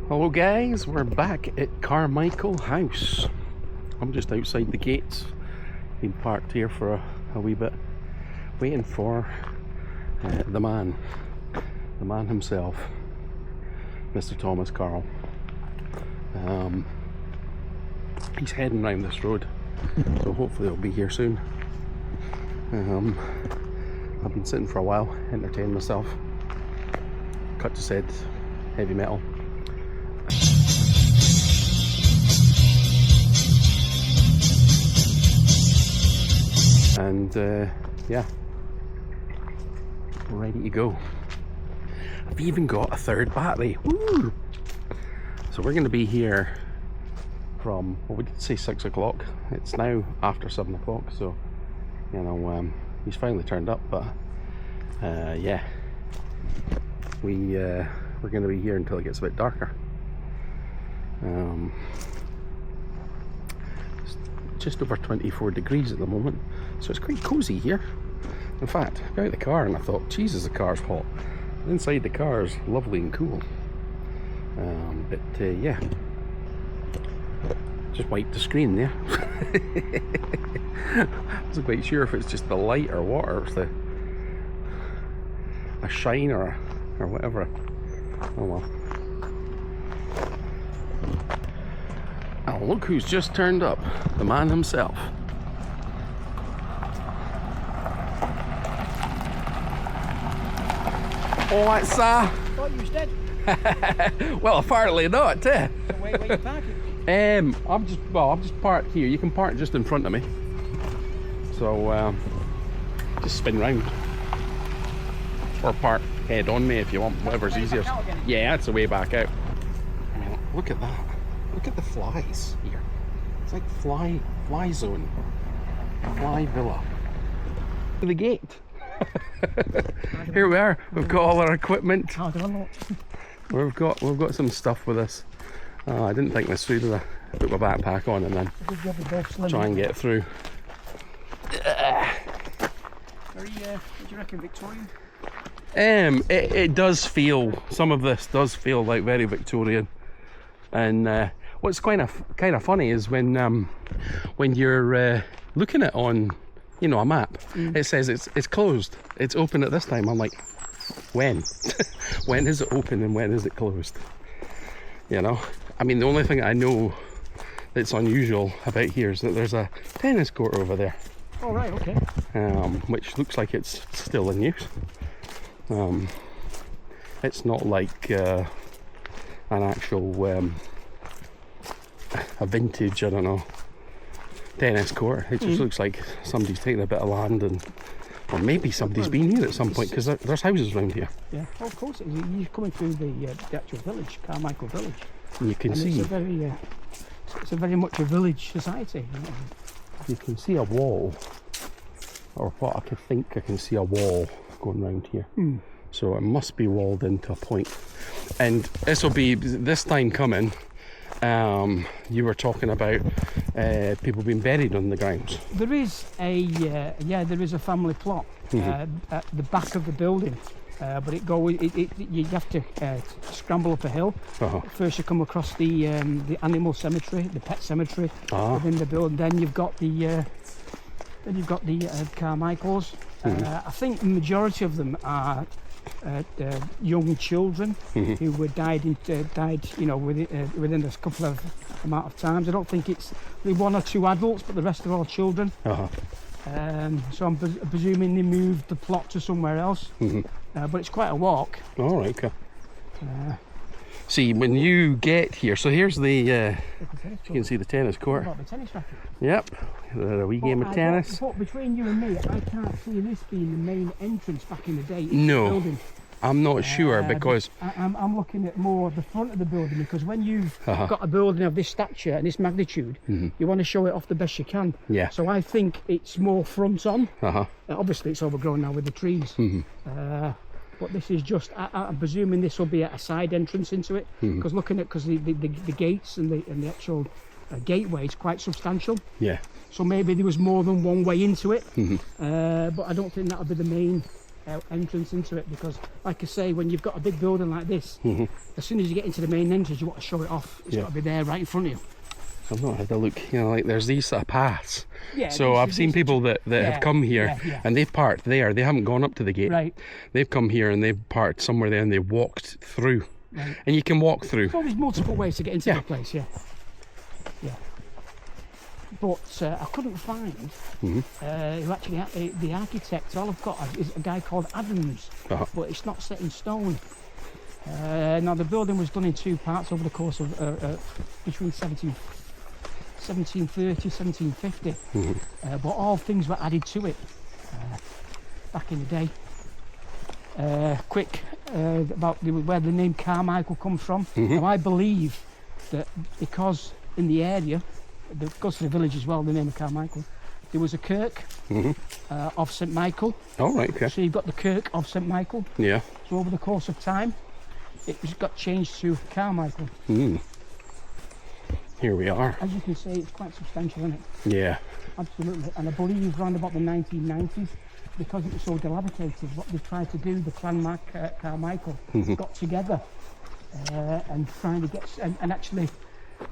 Hello guys, we're back at Carmichael house. I'm just outside the gates. Been parked here for a wee bit, waiting for the man himself, Mr. Thomas Carl. He's heading round this road, so hopefully he'll be here soon. I've been sitting for a while, entertaining myself. Cut to said heavy metal. And yeah, we're ready to go. I've even got a third battery. Woo! So we're going to be here from, well, we did say 6 o'clock. It's now after 7 o'clock, so you know, he's finally turned up. But yeah, we're going to be here until it gets a bit darker. It's just over 24 degrees at the moment, so it's quite cozy here. In fact, I got out of the car and I thought, Jesus, the car's hot. Inside the car is lovely and cool. But yeah, just wiped the screen there. I wasn't quite sure if it's just the light or what, or it's a shine or whatever. Oh well. Oh, look who's just turned up, the man himself. Oh, that's thought you was dead. well, apparently not, eh? So where you parking? I'm just parked here. You can park just in front of me. So just spin round. Or park head on me if you want, whatever's easiest. Yeah, that's the way back out. I mean, look at that. Look at the flies here. It's like fly zone. Fly villa. To the gate. Here we are. We've got all our equipment. We've got some stuff with us. Oh, I didn't think this through, did I? Put my backpack on and then try and get through. What do you reckon, Victorian? It does feel, some of this does feel like very Victorian. And what's kind of funny is when you're looking at it on, you know, a map, it says it's closed. It's open at this time. I'm like, when? When is it open and when is it closed? You know, I mean, the only thing I know that's unusual about here is that there's a tennis court over there. Oh right, okay. Which looks like it's still in use. It's not like an actual a vintage, I don't know, tennis court. It just looks like somebody's taken a bit of land, and or maybe somebody's been here at some point, because there's houses around here. Yeah, oh, of course it is. You're coming through the actual village, Carmichael village. And you can see it's a very much a village society. You can see a wall, or what I can see a wall going round here. So it must be walled into a point. And this will be this time coming. You were talking about people being buried on the grounds. There is there is a family plot at the back of the building, but you have to scramble up a hill. First you come across the animal cemetery, the pet cemetery within the building. Then you've got the Carmichaels. I think the majority of them are young children who were died you know, within a couple of amount of times. I don't think it's one or two adults, but the rest are all children. So I'm presuming they moved the plot to somewhere else. But it's quite a walk. All right, okay. See, when you get here, so here's the you can see the tennis court. The tennis racket. Yep, a wee game of tennis. But between you and me, I can't see this being the main entrance back in the day. No, the building. I'm not sure, because I'm looking at more the front of the building, because when you've got a building of this stature and this magnitude, you want to show it off the best you can. Yeah. So I think it's more front on. Obviously, it's overgrown now with the trees. But this is just, I'm presuming this will be a side entrance into it, because looking at, the gates and the actual gateway is quite substantial. Yeah. So maybe there was more than one way into it, but I don't think that'll be the main entrance into it, because like I say, when you've got a big building like this, as soon as you get into the main entrance, you want to show it off. It's got to be there right in front of you. I've not had a look, you know, like there's these sort of paths. Yeah, So I've seen people that have come here and they've parked there. They haven't gone up to the gate. Right. They've come here and they've parked somewhere there and they walked through. Right. And you can walk through. Well, there's multiple ways to get into the place, yeah. But I couldn't find who actually, the architect. All I've got is a guy called Adams, but it's not set in stone. Now the building was done in two parts over the course of between 1730, 1750, but all things were added to it back in the day. Quick about where the name Carmichael comes from. Now I believe that because in the area, because of the village as well, the name of Carmichael, there was a kirk of St Michael. Oh, right, okay. So you've got the kirk of St Michael. Yeah. So over the course of time, it got changed to Carmichael. Here we are. As you can see, it's quite substantial, isn't it? Yeah. Absolutely. And I believe around about the 1990s, because it was so dilapidated, what they tried to do, the clan Carmichael, got together and trying to get and actually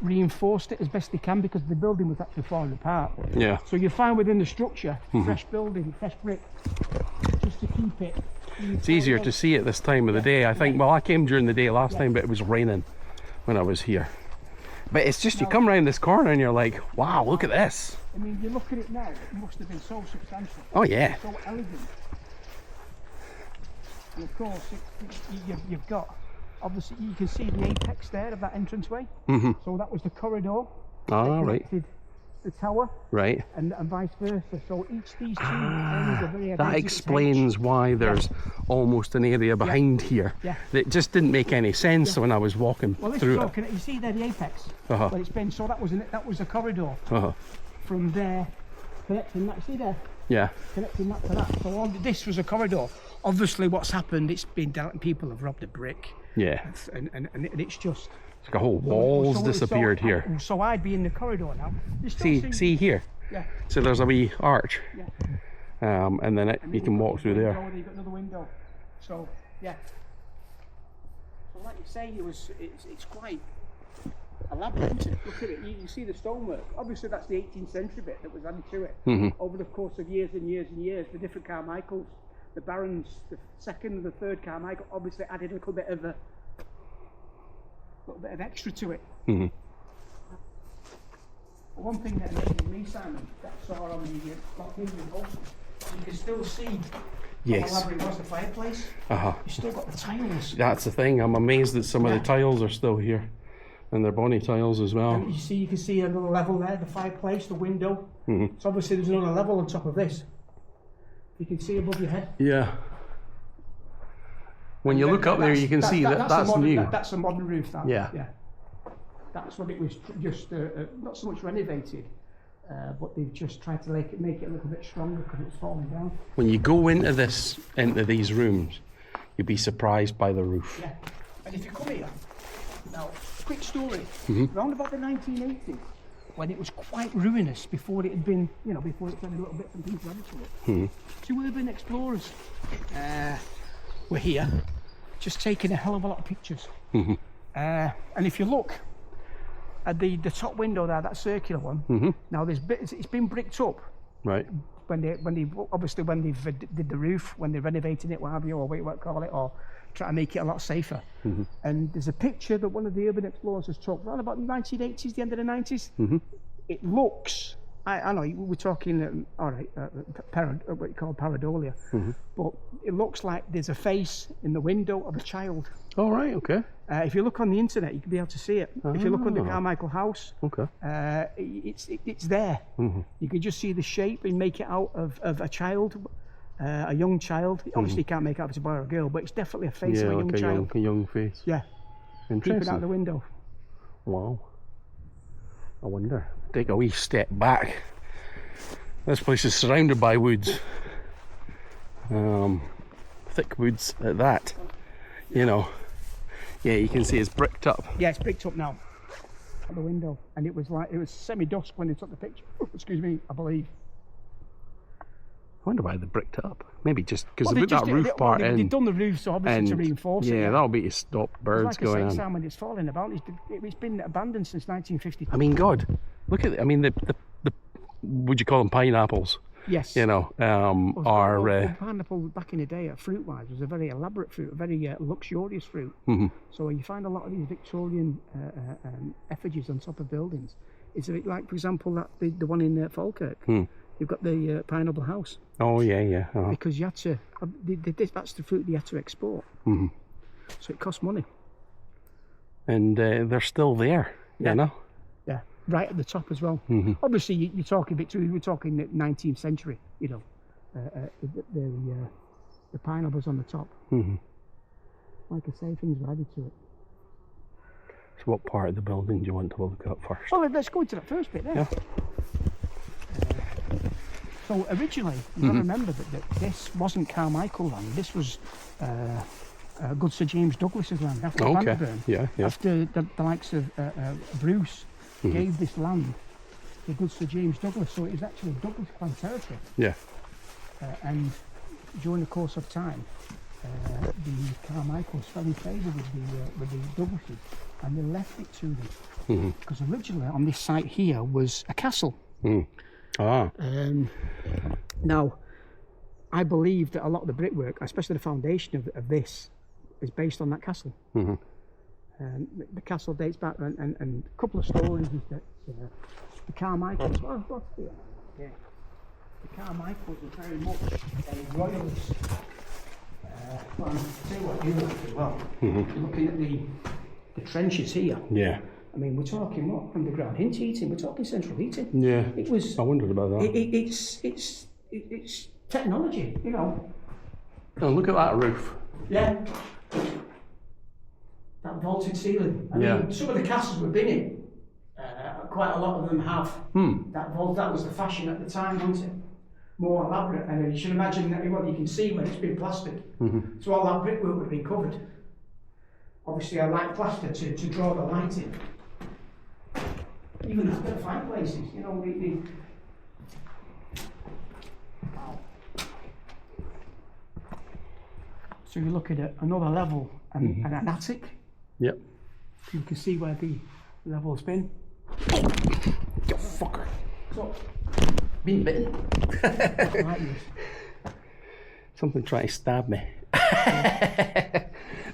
reinforced it as best they can, because the building was actually falling apart. Yeah. So you find within the structure, fresh building, fresh brick, just to keep it. It's easier to see at this time of the day, I think. Well, I came during the day last time, but it was raining when I was here. But it's just, you come around this corner and you're like, wow, look at this. I mean, you look at it now, it must have been so substantial. Oh, yeah. So elegant. And of course, you've got, obviously, you can see the apex there of that entranceway. So that was the corridor. Ah, right. The tower. Right. And vice versa. So these two areas are very that explains why there's almost an area behind here. Yeah. That just didn't make any sense when I was walking through it. You see there the apex? But it's been, so that was a corridor. From there, connecting that, see there? Yeah. Connecting that to that. So this was a corridor. Obviously what's happened, it's been down, people have robbed a brick. Yeah. And it's just... It's like a whole wall's disappeared here. So I'd be in the corridor now. See here? Yeah. So there's a wee arch. Yeah. And then you can walk through there. You've got another window. So, yeah. So like you say, it's quite elaborate, isn't it? Look at it. You see the stonework. Obviously that's the 18th century bit that was added to it. Over the course of years and years and years, the different Carmichaels, the barons, the second and the third Carmichael obviously added a little bit of extra to it. One thing that amazed me, Simon, that I saw on the Hyndford post, you can still see how elaborate was the fireplace. You still got the tiles. That's the thing. I'm amazed that some of the tiles are still here, and they're bonny tiles as well. And you can see another level there, the fireplace, the window. So obviously there's another level on top of this. You can see above your head. Yeah. When you look up there, you can see that's new. That's a modern roof. Yeah. That's what it was. Just not so much renovated, but they've just tried to make it a little bit stronger because it's falling down. When you go into these rooms, you'll be surprised by the roof. Yeah. And if you come here now, quick story. Around about the 1980s, when it was quite ruinous, before it had been, before it had a little bit and pieces added to it. Two urban explorers were here, just taking a hell of a lot of pictures. And if you look at the top window there, that circular one, now it's been bricked up. Right. When they did the roof, when they renovated it, what have you, or what you call it, or try to make it a lot safer. And there's a picture that one of the urban explorers has took around about the 1980s, the end of the 90s. It looks, I know we're talking, what you call pareidolia, but it looks like there's a face in the window of a child. Oh, right, okay. If you look on the internet, you can be able to see it. If you look on the Carmichael house, it's there. You can just see the shape and make it out of a child, a young child. Obviously, you can't make out if it's a boy or a girl, but it's definitely a face of a young child. A young face. Yeah. Interesting. Peeping out the window. Wow. I wonder. Take a wee step back. This place is surrounded by woods. Thick woods at that. Yeah, you can see it's bricked up. Yeah, it's bricked up now. At the window. And it was semi-dusk when they took the picture. Excuse me, I believe. wonder why they bricked it up. Maybe just because Well, they put that roof part in. They've done the roof, so obviously to reinforce it. Yeah, that'll be to stop birds like going I say, in. Sam, when it's falling about, it's been abandoned since 1950. I mean, God, look at. I mean, the would you call them pineapples? Yes. You know, pineapple back in the day, fruit-wise, was a very elaborate fruit, a very luxurious fruit. So you find a lot of these Victorian effigies on top of buildings. It's a bit like, for example, the one in Falkirk. You've got the pineapple house. Oh yeah. Because you had to. That's the fruit they had to export. So it cost money. And they're still there. Yeah. You know. Yeah. Right at the top as well. Obviously, you're talking Victoria. We're talking the 19th century. You know, the pineapples on the top. Like I say, things were added to it. So, what part of the building do you want to look at first? Well, let's go into that first bit there. Yeah. So originally, you've got to remember that this wasn't Carmichael land. This was good Sir James Douglas's land after Banterburn. Yeah. After the likes of Bruce gave this land to good Sir James Douglas, so it was actually Douglas clan territory. Yeah. And during the course of time, the Carmichaels fell in favour with the Douglases, and they left it to them. Because originally on this site here was a castle. Now, I believe that a lot of the brickwork, especially the foundation of this, is based on that castle. The castle dates back, and a couple of stories is that the Carmichaels, the Carmichaels were very much a royalist. Well, I'll tell you what you look as well. Looking at the trenches here. Yeah. I mean, we're talking what? Underground heating. We're talking central heating. Yeah. It was. I wondered about that. It's technology, you know. Oh, look at that roof. Yeah. That vaulted ceiling. I mean, some of the castles we've been in, quite a lot of them have that vault. That was the fashion at the time, wasn't it? More elaborate, and you should imagine that what you can see when it's been plastered. So all that brickwork would have been covered. Obviously, I like plaster to draw the light in. Even after the fireplaces, you know, So you're looking at another level and an attic. Yep. You can see where the level's been. You fucker. So, Been bitten. like this. Something trying to stab me.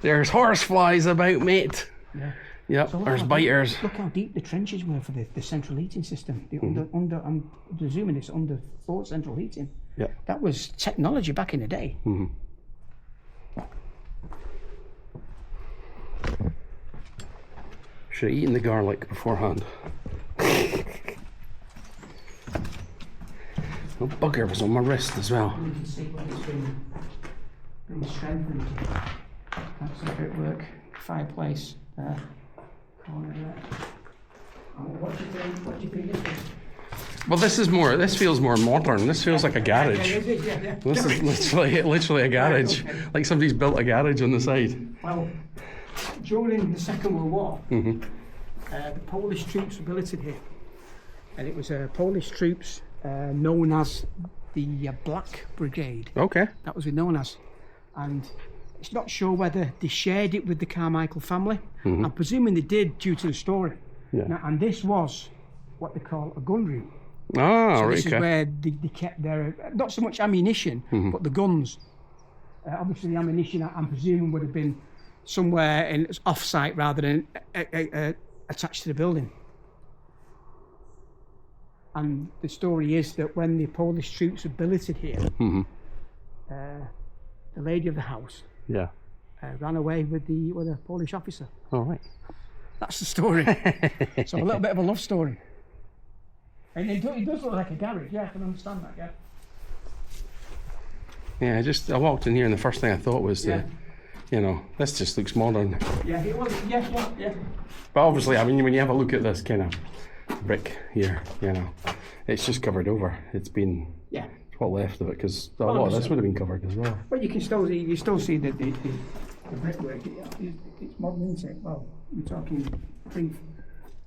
There's horseflies about, mate. Yeah. Yep, So there's biters. Look how deep the trenches were for the central heating system. The under I'm presuming it's under for central heating. Yeah. That was technology back in the day. Should have eaten the garlic beforehand. Oh, bugger was on my wrist as well. You can see where it's been strengthened. That's the brickwork, fireplace there, corner there. What do you think? What do you think this is? Well, this feels more modern. This feels like a garage. Yeah. This is literally a garage. Like somebody's built a garage on the side. Well, during the Second World War, the Polish troops were billeted here, and it was Polish troops known as the Black Brigade. Okay. That was known as, and it's not sure whether they shared it with the Carmichael family. I'm presuming they did due to the story. Yeah. Now, and this was what they call a gun room. Ah, So right. this is where they kept their, not so much ammunition, but the guns. Obviously the ammunition, I'm presuming, would have been somewhere off-site rather than attached to the building. And the story is that when the Polish troops were billeted here, the lady of the house ran away with a Polish officer. All right. That's the story. So a little bit of a love story. And it does look like a garage, yeah, I can understand that, yeah. Yeah, I walked in here and the first thing I thought was, this just looks modern. Yeah, it was, yeah. But obviously, I mean, when you have a look at this kind of brick here, it's just covered over. It's been what left of it, because a lot of this would have been covered as well. But you still see that the brickwork, it's modern, isn't it? Well, we're talking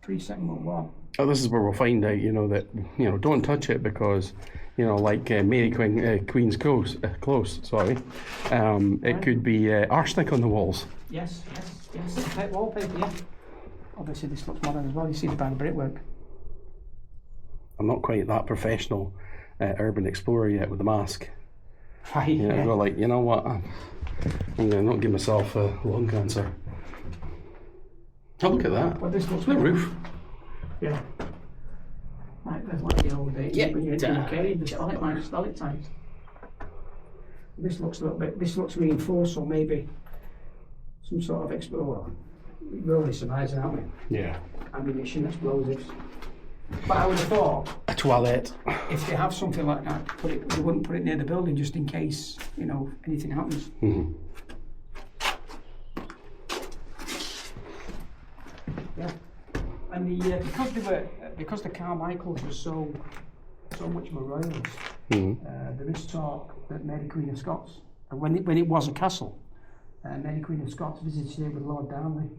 pre-Second World War. Oh, this is where we'll find out, that, don't touch it because, like Mary Queen's Close, sorry, it could be arsenic on the walls. Yes. Wallpaper, yeah. Obviously this looks modern as well. You see the band of brickwork. I'm not quite that professional urban explorer yet with the mask. Right, I go like, you know what, I'm going to not give myself lung cancer. Oh, look at that. Well, this looks the roof. Yeah. Like the old days. Yeah. When you're in a cave, the stalactites. This looks a little bit, this looks reinforced, or maybe some sort of explorer. We're only surmising, aren't we? Yeah. Ammunition, explosives. But I would have thought, A toilet. if they have something like that, they wouldn't put it near the building just in case, anything happens. Mm-hmm. Yeah. And because the Carmichaels were so much more royals, there is talk that Mary Queen of Scots, and when it was a castle, Mary Queen of Scots visited here with Lord Darnley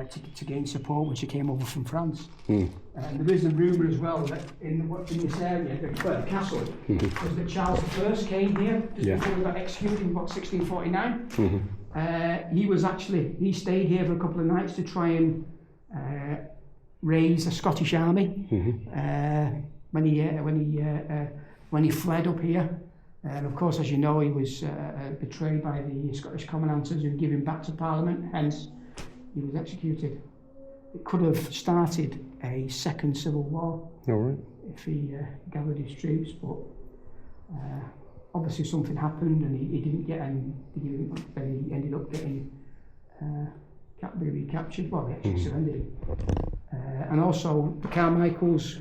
to gain support when she came over from France. And there is a rumour as well that in this area, the castle, was that Charles I came here just before he got executed in 1649. He stayed here for a couple of nights to try and raise a Scottish army when he fled up here. And of course, as you know, he was betrayed by the Scottish Covenanters who gave him back to Parliament, hence he was executed. It could have started a second civil war if he gathered his troops, but obviously something happened and he didn't get any, he ended up getting recaptured. Well, they actually surrendered him. And also the Carmichaels,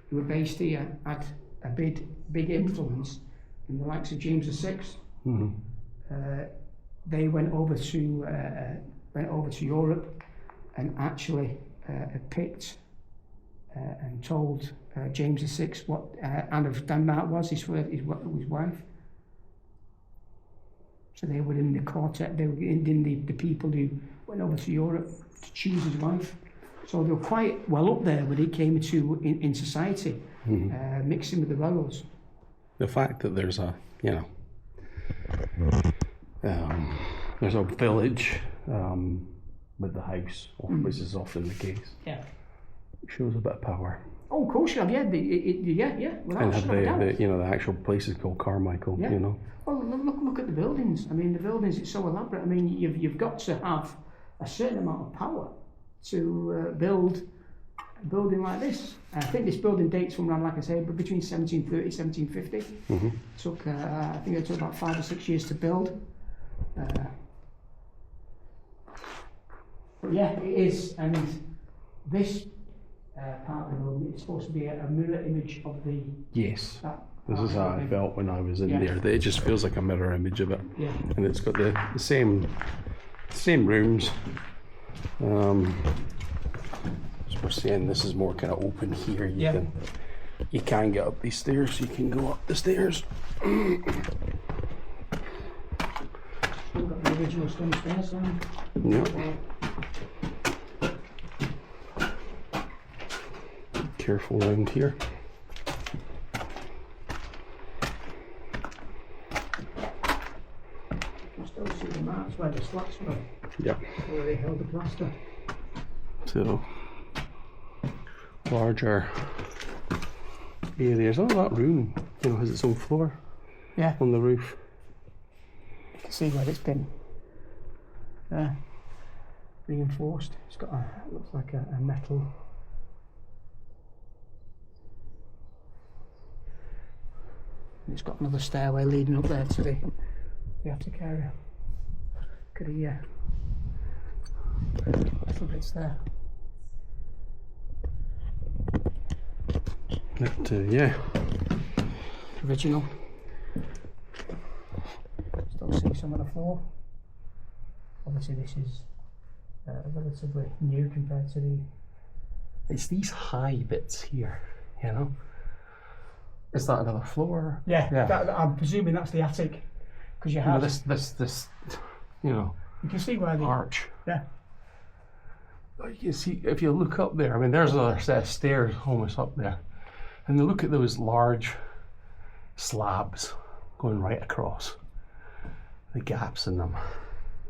who were based here, had a big influence in the likes of James VI. They went over to Europe and actually picked and told James VI what Anne of Denmark was, his wife. So they were in the quartet, they were in the people who went over to Europe to choose his wife. So they were quite well up there when it came in society, mixing with the royals. The fact that there's a, there's a village with the house, which is often the case. Yeah. Shows a bit of power. Oh, of course, yeah. And have the actual place is called Carmichael. Well, look at the buildings. I mean, the buildings, it's so elaborate. I mean, you've got to have a certain amount of power to build a building like this. I think this building dates from around, like I say, between 1730 1750. Took, I think it took about 5 or 6 years to build. But yeah, it is, and this part of the building is supposed to be a mirror image of the... Yes. This is how I felt when I was in there. It just feels like a mirror image of it. Yeah. And it's got the same rooms. So we're saying this is more kind of open here. You can get up these stairs, so you can go up the stairs. We've got the original stone stairs on. Yeah. Careful around here. You still see the marks where the slats were. Yeah. Where they held the plaster. So larger areas. Oh, that room, has its own floor. Yeah. On the roof. You can see where it's been reinforced. It's got looks like a metal. It's got another stairway leading up there to the aftercare. Look at the little bits there. Yeah. Original. Still see some on the floor. Obviously this is relatively new compared to the... It's these high bits here, Is that another floor? Yeah. I'm presuming that's the attic, because you have this. You can see where the arch. Yeah. you can see, if you look up there, I mean, there's another set of stairs almost up there. And you look at those large slabs going right across, the gaps in them.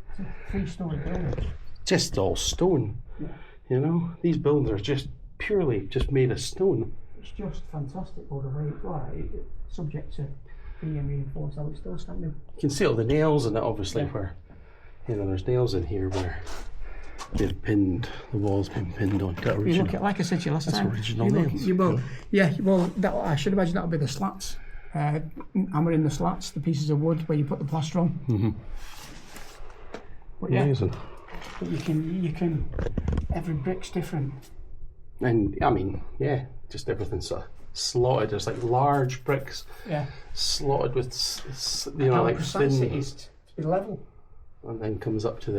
It's a 3-story building. Just all stone, Yeah. you know? These buildings are just purely just made of stone. It's just fantastic all the way. Well, it's subject to being reinforced, how it's still standing. You can see all the nails in it, obviously, Yeah. where, you know, there's nails in here where they've pinned, the wall's been pinned onto You original. look at, like I said to you last That's time. original you look, nails. you will, yeah, well, that, I should imagine that'll be the slats. Hammering the slats, the pieces of wood where you put the plaster on. Mm-hmm. But yeah, Amazing. but you can, every brick's different. And, I mean, yeah, just everything's sort of slotted. There's like large bricks Yeah. slotted with, you know, How like precise thin, it is to be level. and then comes up to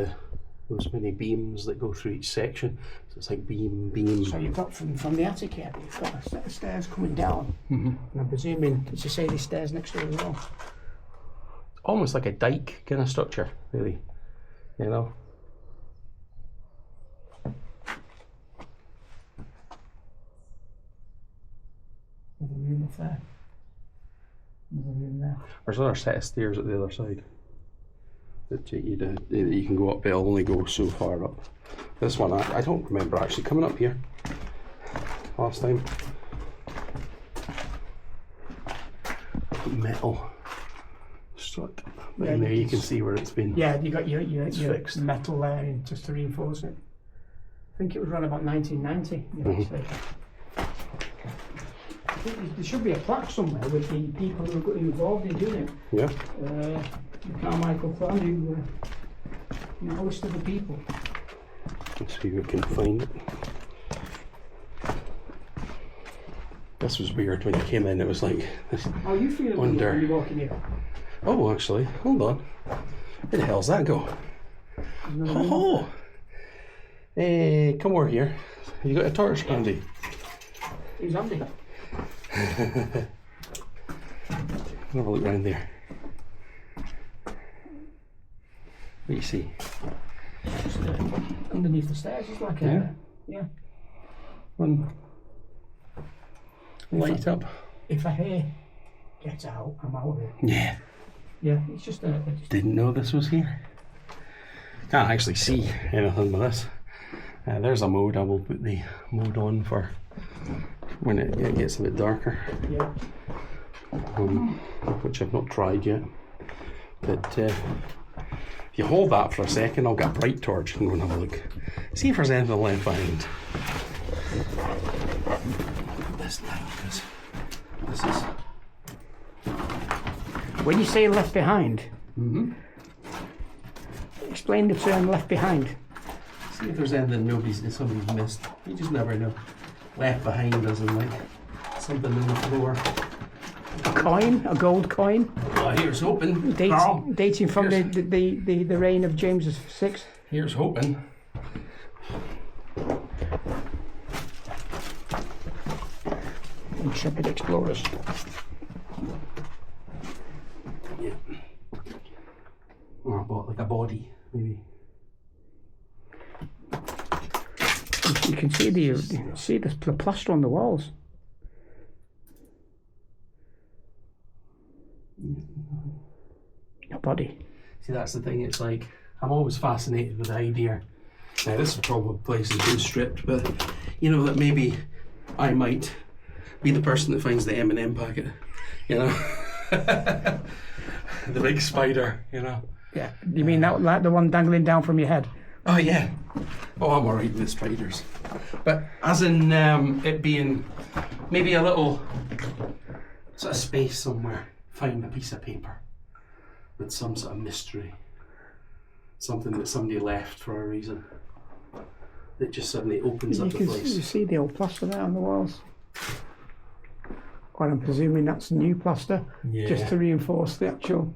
those many beams that go through each section. So it's like beam. So you've got from the attic here, you've got a set of stairs coming down. Mm-hmm. And I'm presuming, as you say, these stairs next door as well. Almost like a dike kind of structure, really, you know. Another room up there. Another room there. There's another set of stairs at the other side that take you to, that you can go up, but it'll only go so far up. This one, I don't remember actually coming up here last time. Metal strut. But Yeah, in there you it's- can see where it's been. Yeah, you got your fixed. metal there in just to reinforce it. I think it was around about 1990. You know, so I think there should be a plaque somewhere with the people who got involved in doing it. Yeah. The Carmichael clan, who a list of the people. Let's see if we can find it. This was weird when you came in. It was like this. How are you feeling when Under. you're walking in? Oh, actually, hold on. Where the hell's that go? Oh, hey, come over here. You got a torch, Andy? He's Andy. Have a look round there. What do you see? Just, underneath the stairs, it's like Yeah. yeah. One light up. If I hear get out, I'm out of it. Yeah. Yeah, it's just a. Didn't know this was here. Can't actually see anything with this. There's a mode. I will put the mode on for when it gets a bit darker. Yeah. Which I've not tried yet. But if you hold that for a second, I'll get a bright torch and go and have a look. See if there's anything left behind. Put this down because this is. When you say left behind, explain the term left behind. See if there's anything somebody's missed. You just never know. Left behind as in like something in the floor. A coin, a gold coin, Oh, here's hoping. Carl. dating from the reign of James VI. Here's hoping. Intrepid explorers. Yeah. Or about like a body, maybe. You can see the plaster on the walls. A body. See, that's the thing. It's like I'm always fascinated with the idea. Now, this probably place has been stripped, but you know that maybe I might be the person that finds the M&M packet. You know, the big spider. You know. Yeah. You mean that like the one dangling down from your head? Oh yeah. Oh, I'm alright with spiders. But as in it being maybe a little sort of space somewhere, find a piece of paper with some sort of mystery. Something that somebody left for a reason. That just suddenly opens up the You place. see the old plaster there on the walls. Well, I'm presuming that's new plaster, Yeah. just to reinforce the actual.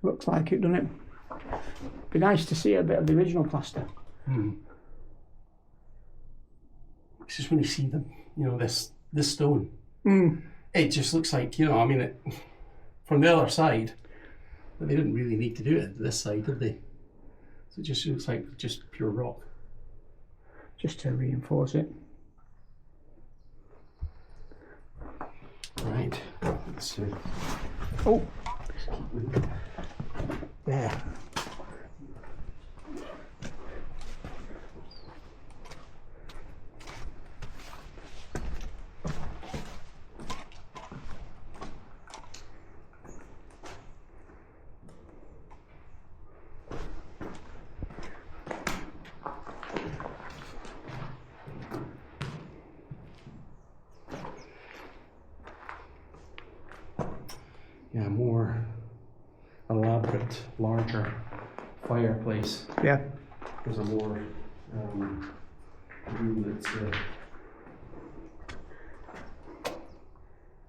Looks like it, doesn't it? Be nice to see a bit of the original plaster. It's just when you see them, you know, this stone. Mm. It just looks like, you know, I mean, it, from the other side, but they didn't really need to do it this side, did they? So it just looks like just pure rock. just to reinforce it. Right. Let's see. Oh, there. Yeah, more elaborate, larger fireplace. Yeah. There's a more room that's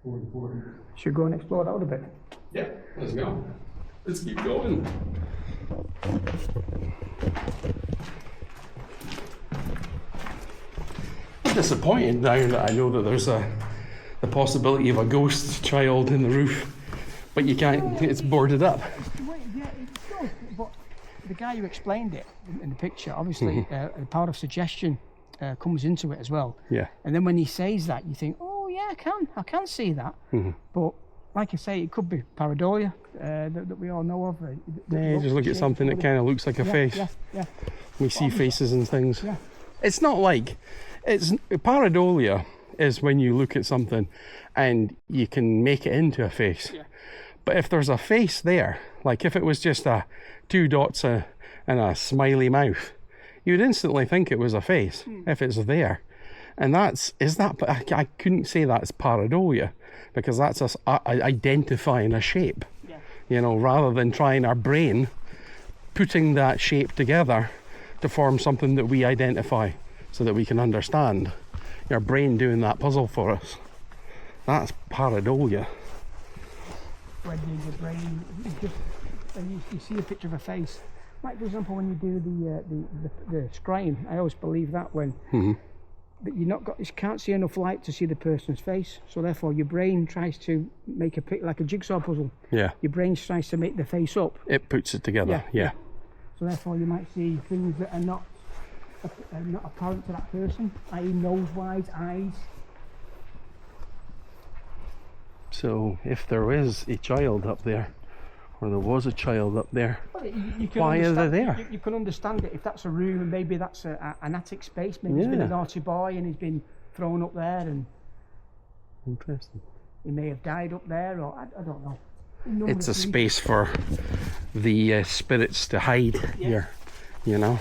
more important. Should we go and explore that a little bit? Yeah, let's go. Let's keep going. I'm disappointed now that I know that there's the possibility of a ghost child in the roof, but you can't, it's boarded up. Yeah, it's good, but the guy who explained it in the picture, obviously, the power of suggestion comes into it as well. Yeah. And then when he says that, you think, oh yeah, I can see that. But like I say, it could be pareidolia that we all know of. Yeah, just look at something that kind of looks like a face. Yeah. We see faces and things. Yeah. It's not like, pareidolia is when you look at something and you can make it into a face. Yeah. But if there's a face there, like if it was just two dots and a smiley mouth, you'd instantly think it was a face if it's there. And I couldn't say that's pareidolia, because that's us identifying a shape. Yeah. You know, rather than trying our brain putting that shape together to form something that we identify so that we can understand. Your brain doing that puzzle for us. That's pareidolia. When your brain, you see a picture of a face. Like for example, when you do the scrying, I always believe that when that you can't see enough light to see the person's face, so therefore your brain tries to make like a jigsaw puzzle. Yeah. Your brain tries to make the face up. It puts it together. Yeah. So therefore you might see things that are not apparent to that person, i.e. nose-wise, eyes. So if there is a child up there, or there was a child up there, why are they there? You can understand it if that's a room and maybe that's an attic space. Maybe he's been a naughty boy and he's been thrown up there, and interesting. He may have died up there, or I don't know. It's a space for the spirits to hide here, you know.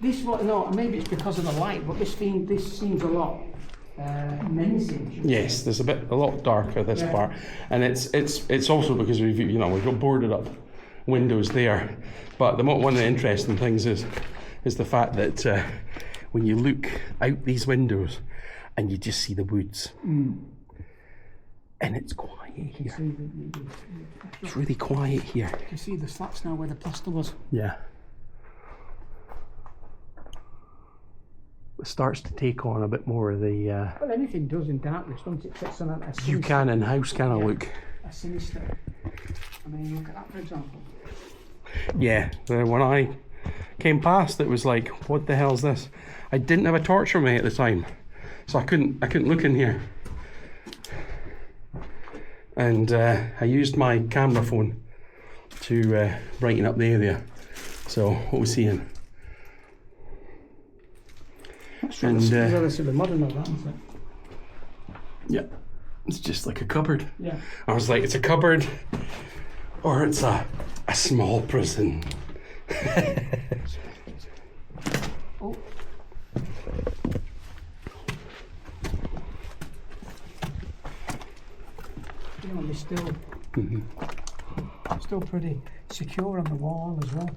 This one, no, maybe it's because of the light, but this seems a lot menacing. Yes, there's a lot darker this part, and it's also because we've got boarded up windows there. But one of the interesting things is the fact that when you look out these windows and you just see the woods, and it's quiet here. It's really quiet here. You can see the slats now where the plaster was. Yeah. It starts to take on a bit more of the well, anything does in darkness, don't it? It sets on a sinister, Buchanan House kind of look. A sinister. I mean, look at that, for example. Yeah, when I came past, it was like, what the hell's this? I didn't have a torch with me at the time, so I couldn't look in here. And I used my camera phone to brighten up the area. So what we're seeing. That's relatively modern, of that, isn't it? Yeah, it's just like a cupboard. Yeah. I was like, it's a cupboard, or it's a small prison. Oh. You know, they're still pretty secure on the wall as well.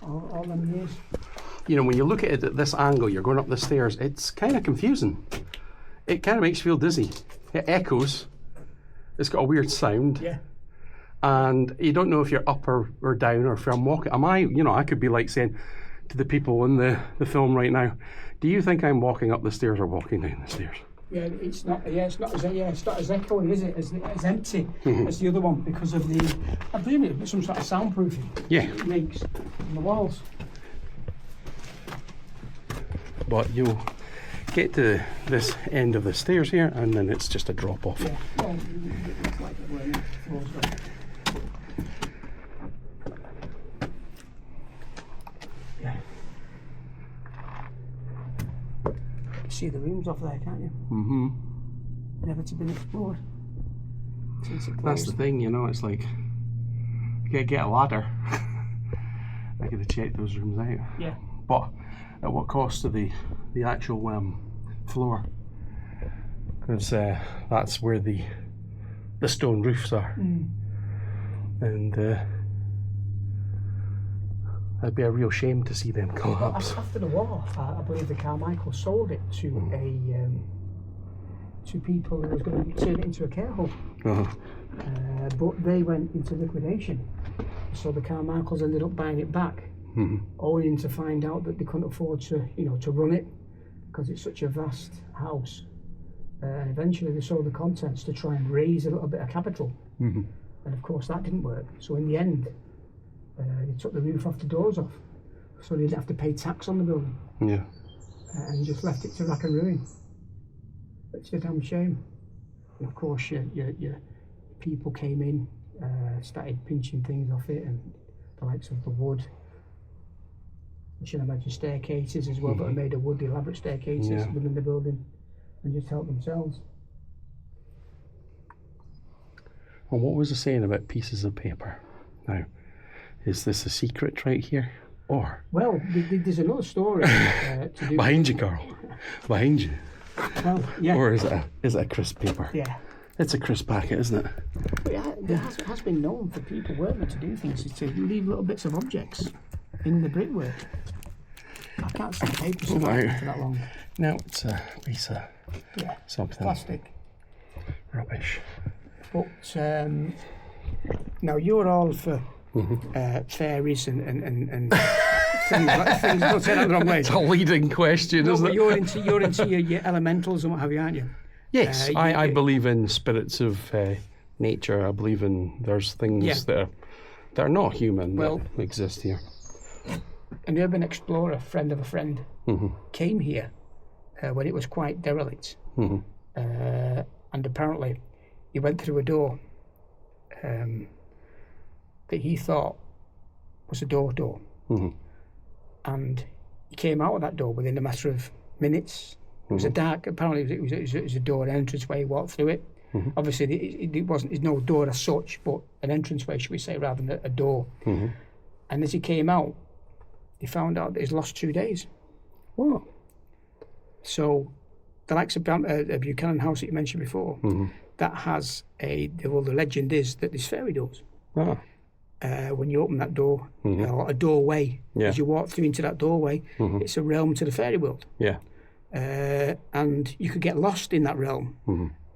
All them years. You know, when you look at it at this angle, you're going up the stairs, it's kind of confusing. It kind of makes you feel dizzy. It echoes. It's got a weird sound. Yeah. And you don't know if you're up or down, or if I'm walking. I could be like saying to the people in the film right now, do you think I'm walking up the stairs or walking down the stairs? Yeah, it's not. Yeah, it's not as echoey, is it? As empty as the other one because of the. I believe it's some sort of soundproofing. Yeah. It makes on the walls. But you'll get to this end of the stairs here, and then it's just a drop off. Yeah. Well, it's like where the floors go. Yeah. See the rooms off there, can't you? Mm-hmm. Never to been explored since it closed. That's the thing, you know. It's like you gotta get a ladder. I gotta check those rooms out. Yeah. But at what cost to the actual floor? Because that's where the stone roofs are, and it'd be a real shame to see them collapse. After the war, I believe the Carmichael sold it to to people who was going to turn it into a care home. But they went into liquidation, so the Carmichaels ended up buying it back, only to find out that they couldn't afford to run it because it's such a vast house. And eventually they sold the contents to try and raise a little bit of capital, and of course that didn't work. So in the end, they took the roof off, the doors off, so they didn't have to pay tax on the building. Yeah. And just left it to rack and ruin. It's a damn shame. And of course, your people came in, started pinching things off it, and the likes of the wood. I should imagine staircases as well, but they made of wood, elaborate staircases within the building, and just helped themselves. Well, what was I saying about pieces of paper? Now, is this a secret right here? Or? Well, there's another story to do. Behind you, Carl. Behind you. Well, yeah. Or is it a crisp paper? Yeah. It's a crisp packet, isn't it? But it has been known for people working to do things is to leave little bits of objects in the brickwork. I can't see paper for that long. No, it's a piece of something. Plastic. Rubbish. But now you're all for fairies and things like things. Don't say that the wrong way. It's a leading question, isn't it? You're into your elementals and what have you, aren't you? Yes, I believe in spirits of nature. I believe in there's things that are not human that exist here. An urban explorer, friend of a friend, came here when it was quite derelict, and apparently he went through a door that he thought was a door, and he came out of that door within a matter of minutes. It was a dark. Apparently, it was a door, an entranceway. He walked through it. Obviously, it wasn't. It's no door as such, but an entranceway, should we say, rather than a door. And as he came out, he found out that he's lost 2 days. Wow. So, the likes of Buchanan House that you mentioned before, that has the legend is that there's fairy doors. Wow. When you open that door, or a doorway, as you walk through into that doorway, it's a realm to the fairy world. Yeah. And you could get lost in that realm,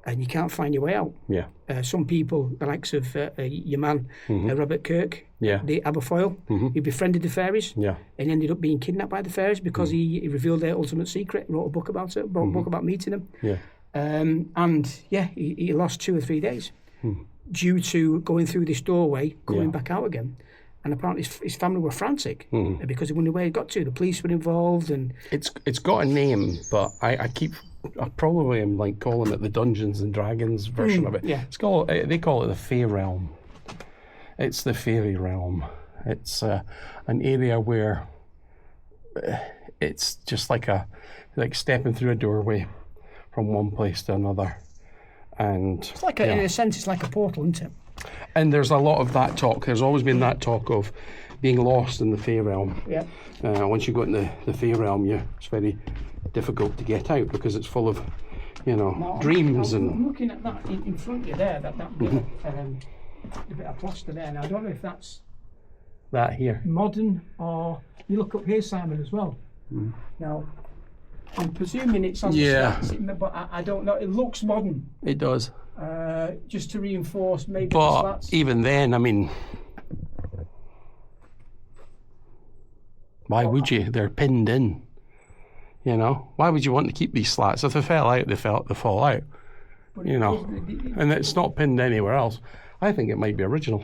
and you can't find your way out. Yeah. Some people, the likes of your man, Robert Kirk, the Aberfoyle, he befriended the fairies, and ended up being kidnapped by the fairies because he revealed their ultimate secret, wrote a book about it, wrote a book about meeting them. He lost 2 or 3 days due to going through this doorway, coming back out again. And apparently his family were frantic because they wondered where he got to. The police were involved, and it's got a name, but I probably am like calling it the Dungeons and Dragons version of it. Yeah, they call it the Fae Realm. It's the fairy realm. It's an area where it's just like stepping through a doorway from one place to another, and it's like in a sense, it's like a portal, isn't it? And there's a lot of that talk. There's always been that talk of being lost in the Fae realm. Yeah. Once you go into the Fae realm, it's very difficult to get out because it's full of, dreams. I'm looking at that in front of you there, that bit, the bit of plaster there. Now I don't know if that's that here modern or you look up here, Simon, as well. Now I'm presuming it's on the slats, but I don't know. It looks modern. It does. Just to reinforce maybe but the slats. Even then, I mean, why would you? They're pinned in. You know, why would you want to keep these slats? If they fell out, they fall out. But You know, and it's not pinned anywhere else. I think it might be original.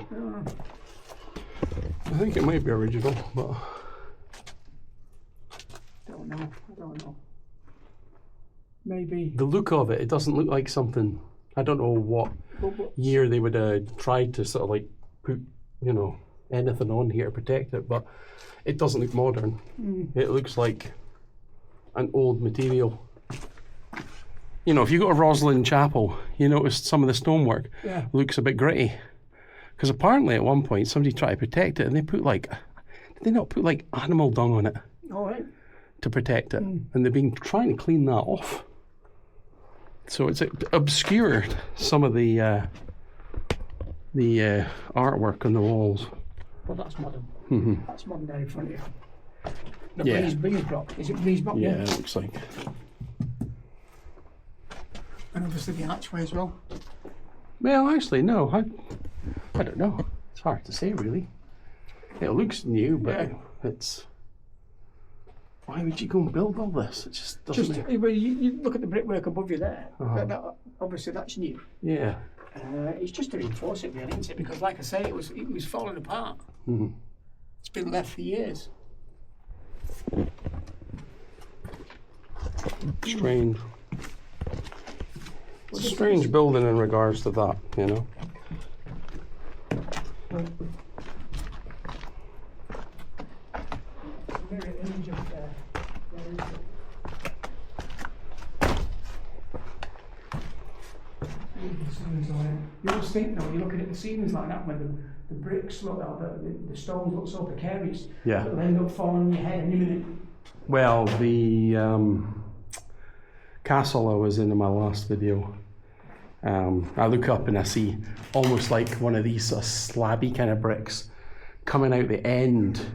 I think it might be original, but I don't know. Maybe the look of it doesn't look like something. I don't know what year they would have tried to sort of like put, you know, anything on here to protect it, but it doesn't look modern. It looks like an old material. You know, if you go to Roslin Chapel, you notice some of the stonework looks a bit gritty. Because apparently at one point somebody tried to protect it and they put like, did they not put like animal dung on it? All right. To protect it? And they've been trying to clean that off. So it's obscured some of the artwork on the walls. Well, that's modern. That's modern there in front of you. The breeze block. Is it breeze block? Yeah, it looks like. And obviously the archway as well. Well, actually, no. I don't know. It's hard to say, really. It looks new, but it's. Why would you go and build all this? It just doesn't. Well, you look at the brickwork above you there. Obviously, that's new. Yeah. It's just to reinforce it, really, isn't it? Because, like I say, it was falling apart. It's been left for years. Strange. It's a strange building in regards to that, you know. Mirror image of you always think, though, you're looking at the ceilings like that when the bricks look, the stones look so precarious. Yeah. It'll end up falling on your head any minute. Well, the castle I was in my last video, I look up and I see almost like one of these sort of slabby kind of bricks coming out the end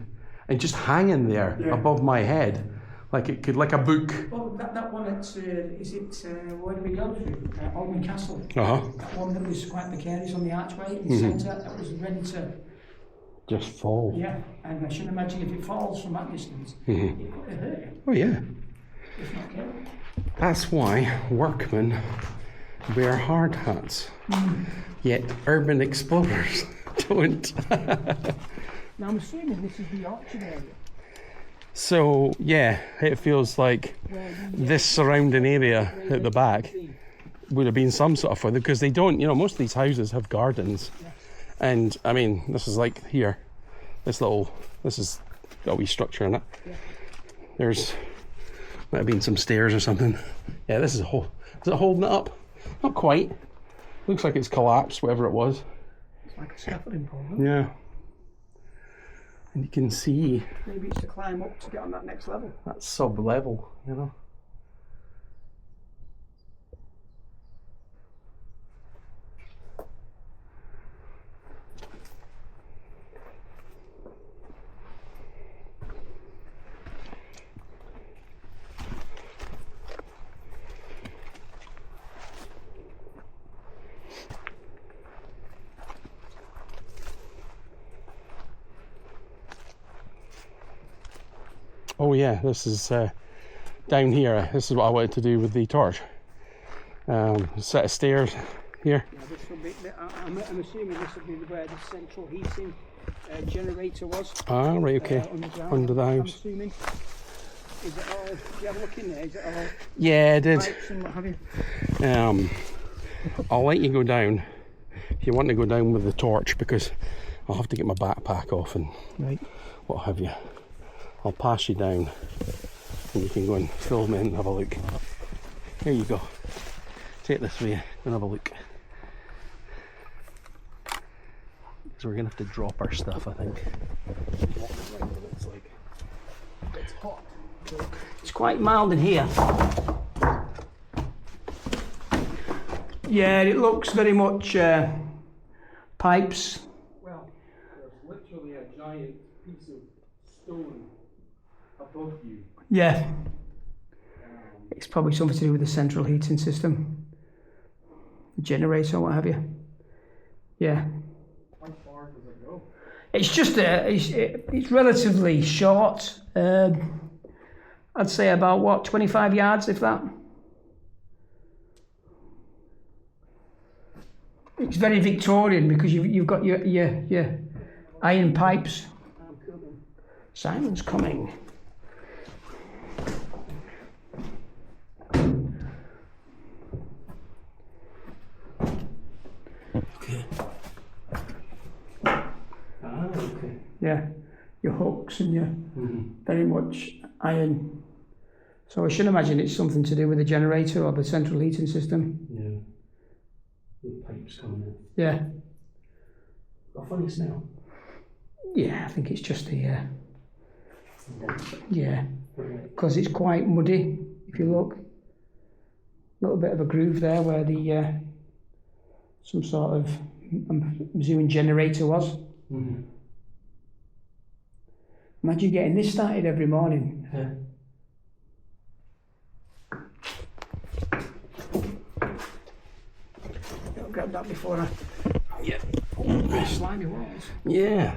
and just hanging there above my head, like it could, like a book. Well, that one at where do we go to? Alton Castle. Uh-huh. That one that was quite precarious on the archway in the centre, that was ready to just fall. Yeah, and I should imagine if it falls from that distance, it could hurt you. Oh yeah. If not careful. That's why workmen wear hard hats, yet urban explorers don't. Now I'm assuming this is the orchard area. So yeah, it feels like this surrounding area at the back would have been some sort of further, because they don't, you know, most of these houses have gardens. And I mean, this is like here, this is got a wee structure in it. There's might have been some stairs or something. Yeah, this is is it holding it up? Not quite. Looks like it's collapsed, whatever it was. It's like a scaffolding pole. Yeah. And you can see. Maybe it's to climb up to get on that next level. That's sub-level, you know. Oh yeah, this is down here. This is what I wanted to do with the torch. Set of stairs here. Yeah, this will be, I'm assuming this will be where the central heating generator was. Ah, right, okay. Under the house. I'm assuming. Is it all? Do you have a look in there? Is it all? Yeah, I did. Pipes and what have you? I'll let you go down if you want to go down with the torch, because I'll have to get my backpack off and what have you. I'll pass you down and you can go and film it and have a look. Here you go. Take this way and have a look. So we're going to have to drop our stuff, I think. It's hot. It's quite mild in here. Yeah, it looks very much pipes. Well, there's literally a giant piece of stone above you. Yeah. It's probably something to do with the central heating system. The generator, what have you. Yeah. How far does it go? It's just it's relatively short. I'd say about what, 25 yards, if that. It's very Victorian because you've got your iron pipes. Simon's coming. Okay. Okay. Yeah, your hooks and your very much iron. So I should imagine it's something to do with the generator or the central heating system. Yeah. The pipes coming in. Yeah. Got a funny smell. Yeah, I think it's just the yeah, because it's quite muddy. If you look, a little bit of a groove there where the some sort of I'm assuming generator was. Imagine getting this started every morning. Yeah. I'll grab that before I. Yeah. Oh, slimy walls. Yeah.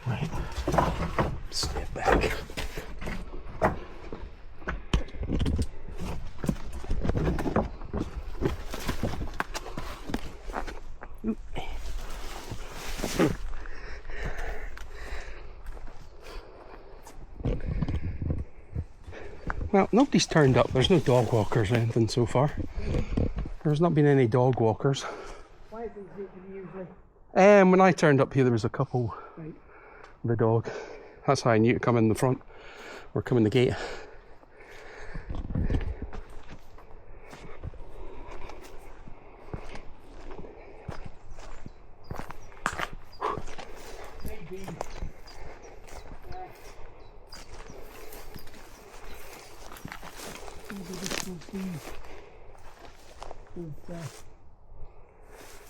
Right. Step back. Well, nobody's turned up. There's no dog walkers or anything so far. There's not been any dog walkers. Why is it usually? When I turned up here, there was a couple. Right. With a dog. That's how I knew to come in the front or come in the gate. Maybe.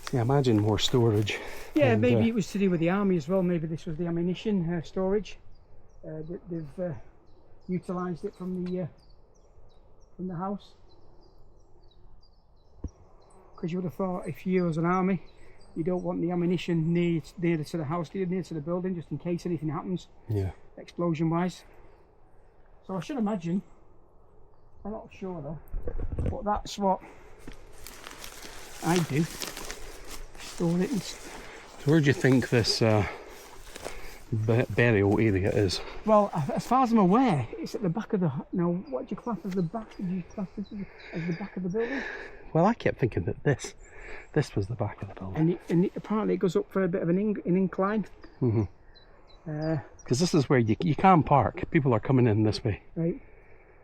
See, I imagine more storage. Yeah, and, maybe it was to do with the army as well. Maybe this was the ammunition storage. They've utilised it from the house. Because you would have thought if you was an army, you don't want the ammunition near to the house, near to the building, just in case anything happens. Yeah. Explosion-wise. So I should imagine. I'm not sure though, but that's what I do. Store it. So where do you think this burial area is? Well, as far as I'm aware, it's at the back of the. Now, what do you class as the back? Do you class this as the back of the building? Well, I kept thinking that this was the back of the building. And apparently it goes up for a bit of an incline. Because this is where you can park. People are coming in this way. Right.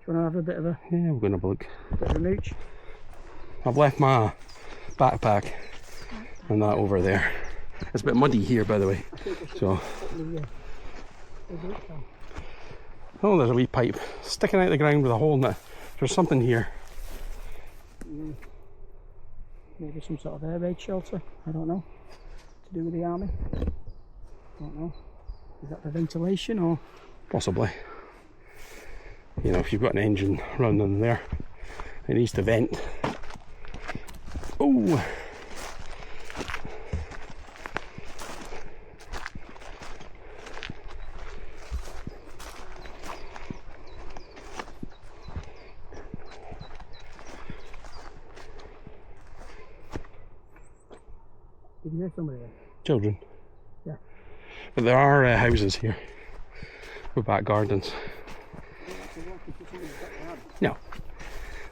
Do you want to have a bit of a? Yeah, we're going to have a look. Bit of a mooch. I've left my backpack and that over there. It's a bit muddy here, by the way. So. Oh, there's a wee pipe sticking out of the ground with a hole in it. There's something here. Maybe some sort of air raid shelter. I don't know. To do with the army. Don't know. Is that for ventilation or? Possibly. You know, if you've got an engine running in there, it needs to vent. Oh! Did you hear somebody there? Children. Yeah. But there are houses here with back gardens. No.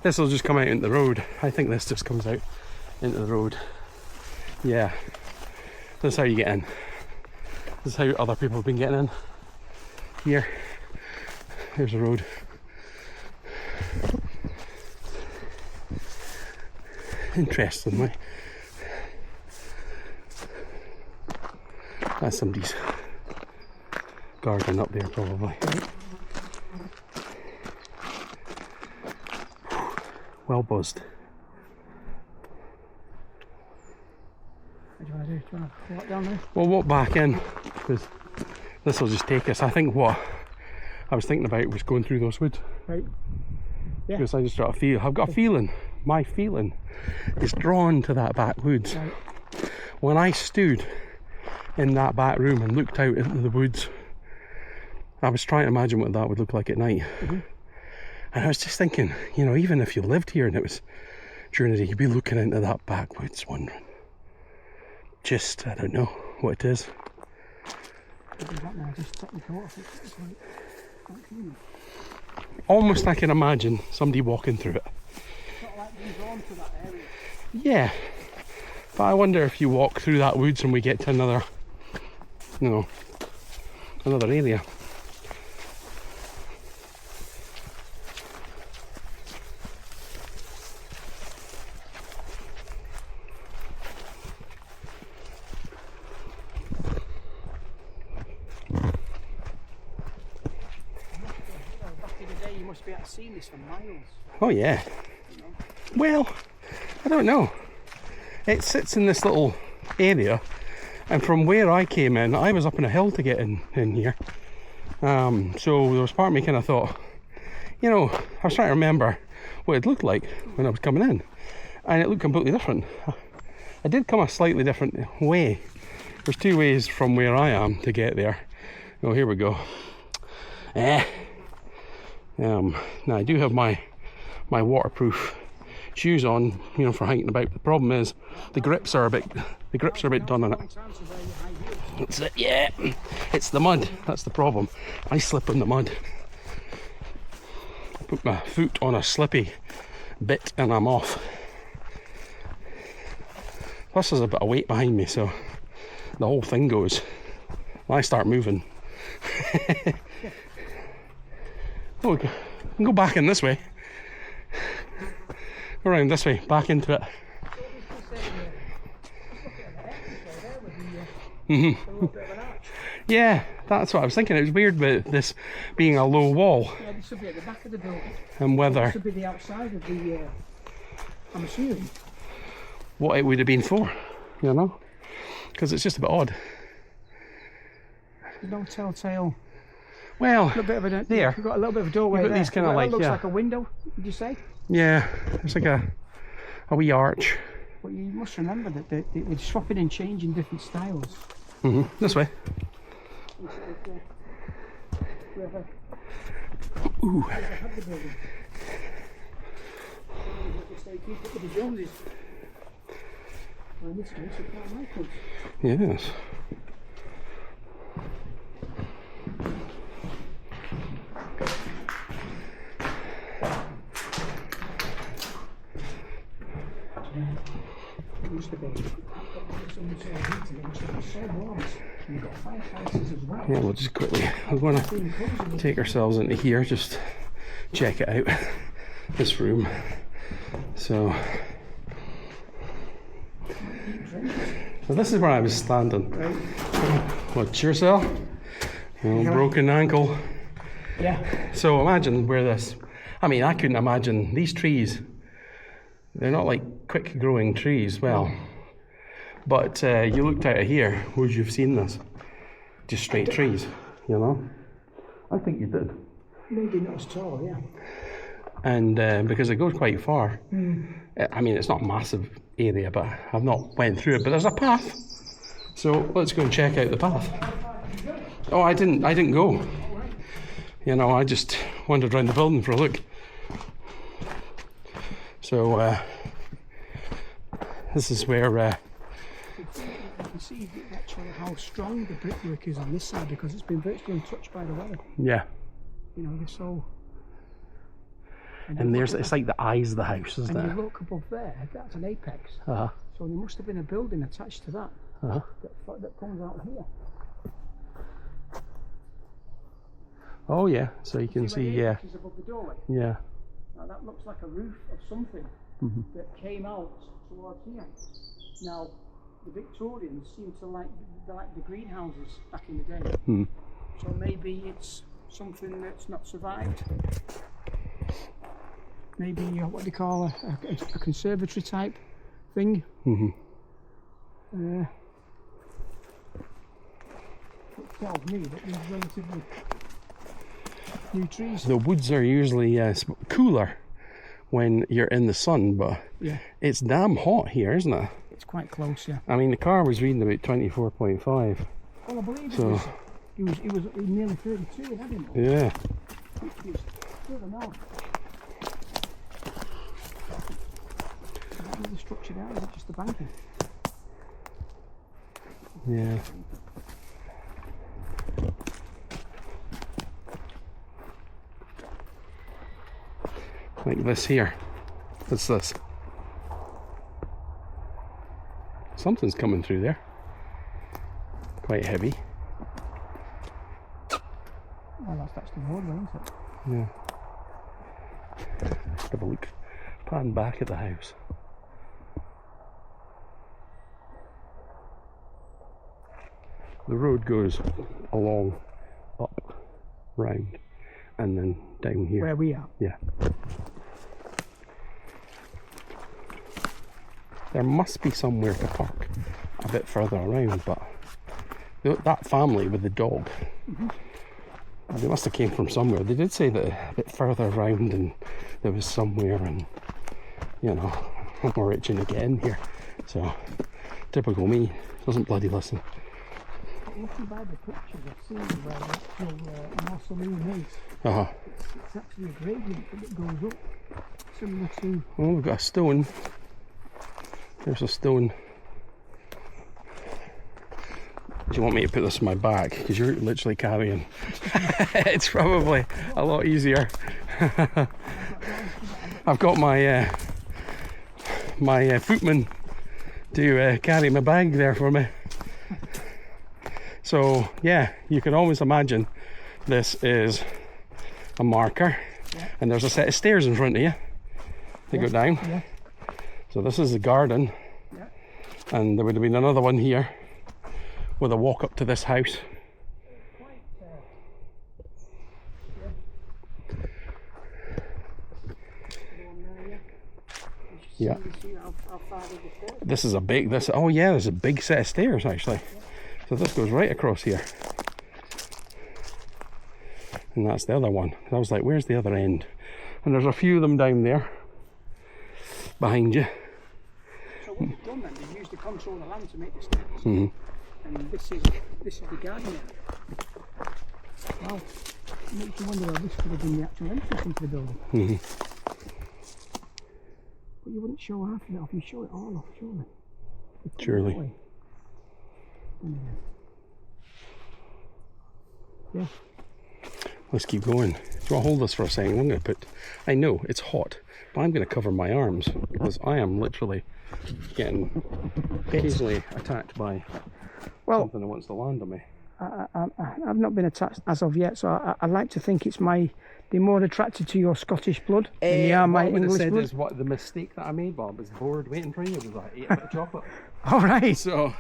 This will just come out into the road. I think this just comes out into the road. Yeah. This is how you get in. This is how other people have been getting in. Here. Here's the road. Interestingly, that's somebody's garden up there probably. Well buzzed. What do you want to do? Do you want to walk down there? We'll walk back in because this will just take us. I think what I was thinking about was going through those woods. Right. Yeah. Because I just got a feel. I've got a feeling. My feeling is drawn to that back woods. Right. When I stood in that back room and looked out into the woods, I was trying to imagine what that would look like at night. And I was just thinking, you know, even if you lived here and it was during the day, you'd be looking into that backwoods wondering. Just, I don't know what it is. Almost I can imagine somebody walking through it. Yeah. But I wonder if you walk through that woods and we get to another, you know, another area. Seen this for miles. Oh yeah. Well, I don't know. It sits in this little area, and from where I came in, I was up on a hill to get in here. So there was part of me kind of thought, you know, I was trying to remember what it looked like when I was coming in, and it looked completely different. I did come a slightly different way. There's two ways from where I am to get there. Oh, here we go. Now I do have my waterproof shoes on, you know, for hiking about. The problem is the grips are a bit done on it. That's it. Yeah, it's the mud. That's the problem. I slip in the mud. I put my foot on a slippy bit and I'm off. Plus there's a bit of weight behind me, so the whole thing goes. I start moving. Oh, we can go back in this way. Go around this way, back into it. Yeah, that's what I was thinking. It was weird with this being a low wall. Yeah, this should be at the back of the building. And whether This should be the outside of the. I'm assuming. What it would have been for, you know? Because it's just a bit odd. There's no telltale. Well, a little bit of a, there. You've got a little bit of a doorway You've got there. these kind of like, looks yeah. like a window, did you say? Yeah, it's like a wee arch. But you must remember that they're swapping and changing different styles. This way. Ooh. In this case, it's Carmichael. Yes. Yeah, we'll just quickly, we're going to take ourselves into here, just check it out, this room. So this is where I was standing. Watch yourself. Broken ankle. Yeah. So imagine where this, I mean, I couldn't imagine these trees. They're not like quick growing trees, well, but you looked out of here, would you have seen this? Just straight trees, you know? I think you did. Maybe not as tall, yeah. And because it goes quite far, I mean, it's not a massive area, but I've not went through it, but there's a path. So let's go and check out the path. Oh, I didn't go. You know, I just wandered around the building for a look. So this is where you can see actually how strong the brickwork is on this side because it's been virtually untouched by the weather. Yeah. You know, they're so. And there's, it's like the eyes of the house, isn't it? And you look above there, that's an apex. Uh-huh. So there must have been a building attached to that. Uh-huh. That comes out here. Oh yeah, so you can see, yeah. Is above the doorway. Yeah. Now that looks like a roof of something that came out towards here. Now the Victorians seem to like the greenhouses back in the day. So maybe it's something that's not survived. Maybe what they call a conservatory type thing. It tells me that these relatively new trees. The woods are usually cooler when you're in the sun, but it's damn hot here, isn't it? It's quite close, yeah. I mean, the car was reading about 24.5. Well, I believe it was He was nearly 32, he had him. Yeah. Which is further north. That was the structure there, is it just the banking? Yeah. Like this here. What's this? Something's coming through there. Quite heavy. Well, that's the roadway, isn't it? Yeah. Have a look. Pan back at the house. The road goes along, up, round, and then down here. Where we are? Yeah. There must be somewhere to park a bit further around, but that family with the dog, they must have came from somewhere. They did say that a bit further around and there was somewhere, and you know, I'm itching to get in here. So, typical me, doesn't bloody listen. Looking by the pictures, I've seen where the actual mausoleum is. It's actually a gradient that goes up, similar to... Oh, we've got a stone. There's a stone. Do you want me to put this in my bag? Because you're literally carrying. It's probably a lot easier. I've got my my footman to carry my bag there for me. So yeah, you can always imagine this is a marker, and there's a set of stairs in front of you. They go down. Yeah. So this is the garden, and there would have been another one here with a walk up to this house. Yeah. This is a big, oh yeah, there's a big set of stairs actually. So this goes right across here. And that's the other one. And I was like, where's the other end? And there's a few of them down there behind you. So what they've done then, they've used the control of the land to make the stairs. And this is the garden area. Wow. It makes you wonder whether this could have been the actual entrance into the building. But you wouldn't show half of it off, you show it all off, surely. Surely. Yeah. Let's keep going. Do you want to hold this for a second? I'm going to put, I know it's hot, but I'm going to cover my arms because I am literally getting occasionally attacked by something that wants to land on me. I've not been attacked as of yet, so I like to think they're more attracted to your Scottish blood than they are my English blood. Is what the mistake that I made, Bob, is bored waiting for you. It was like, I ate a bit of chocolate. All right. So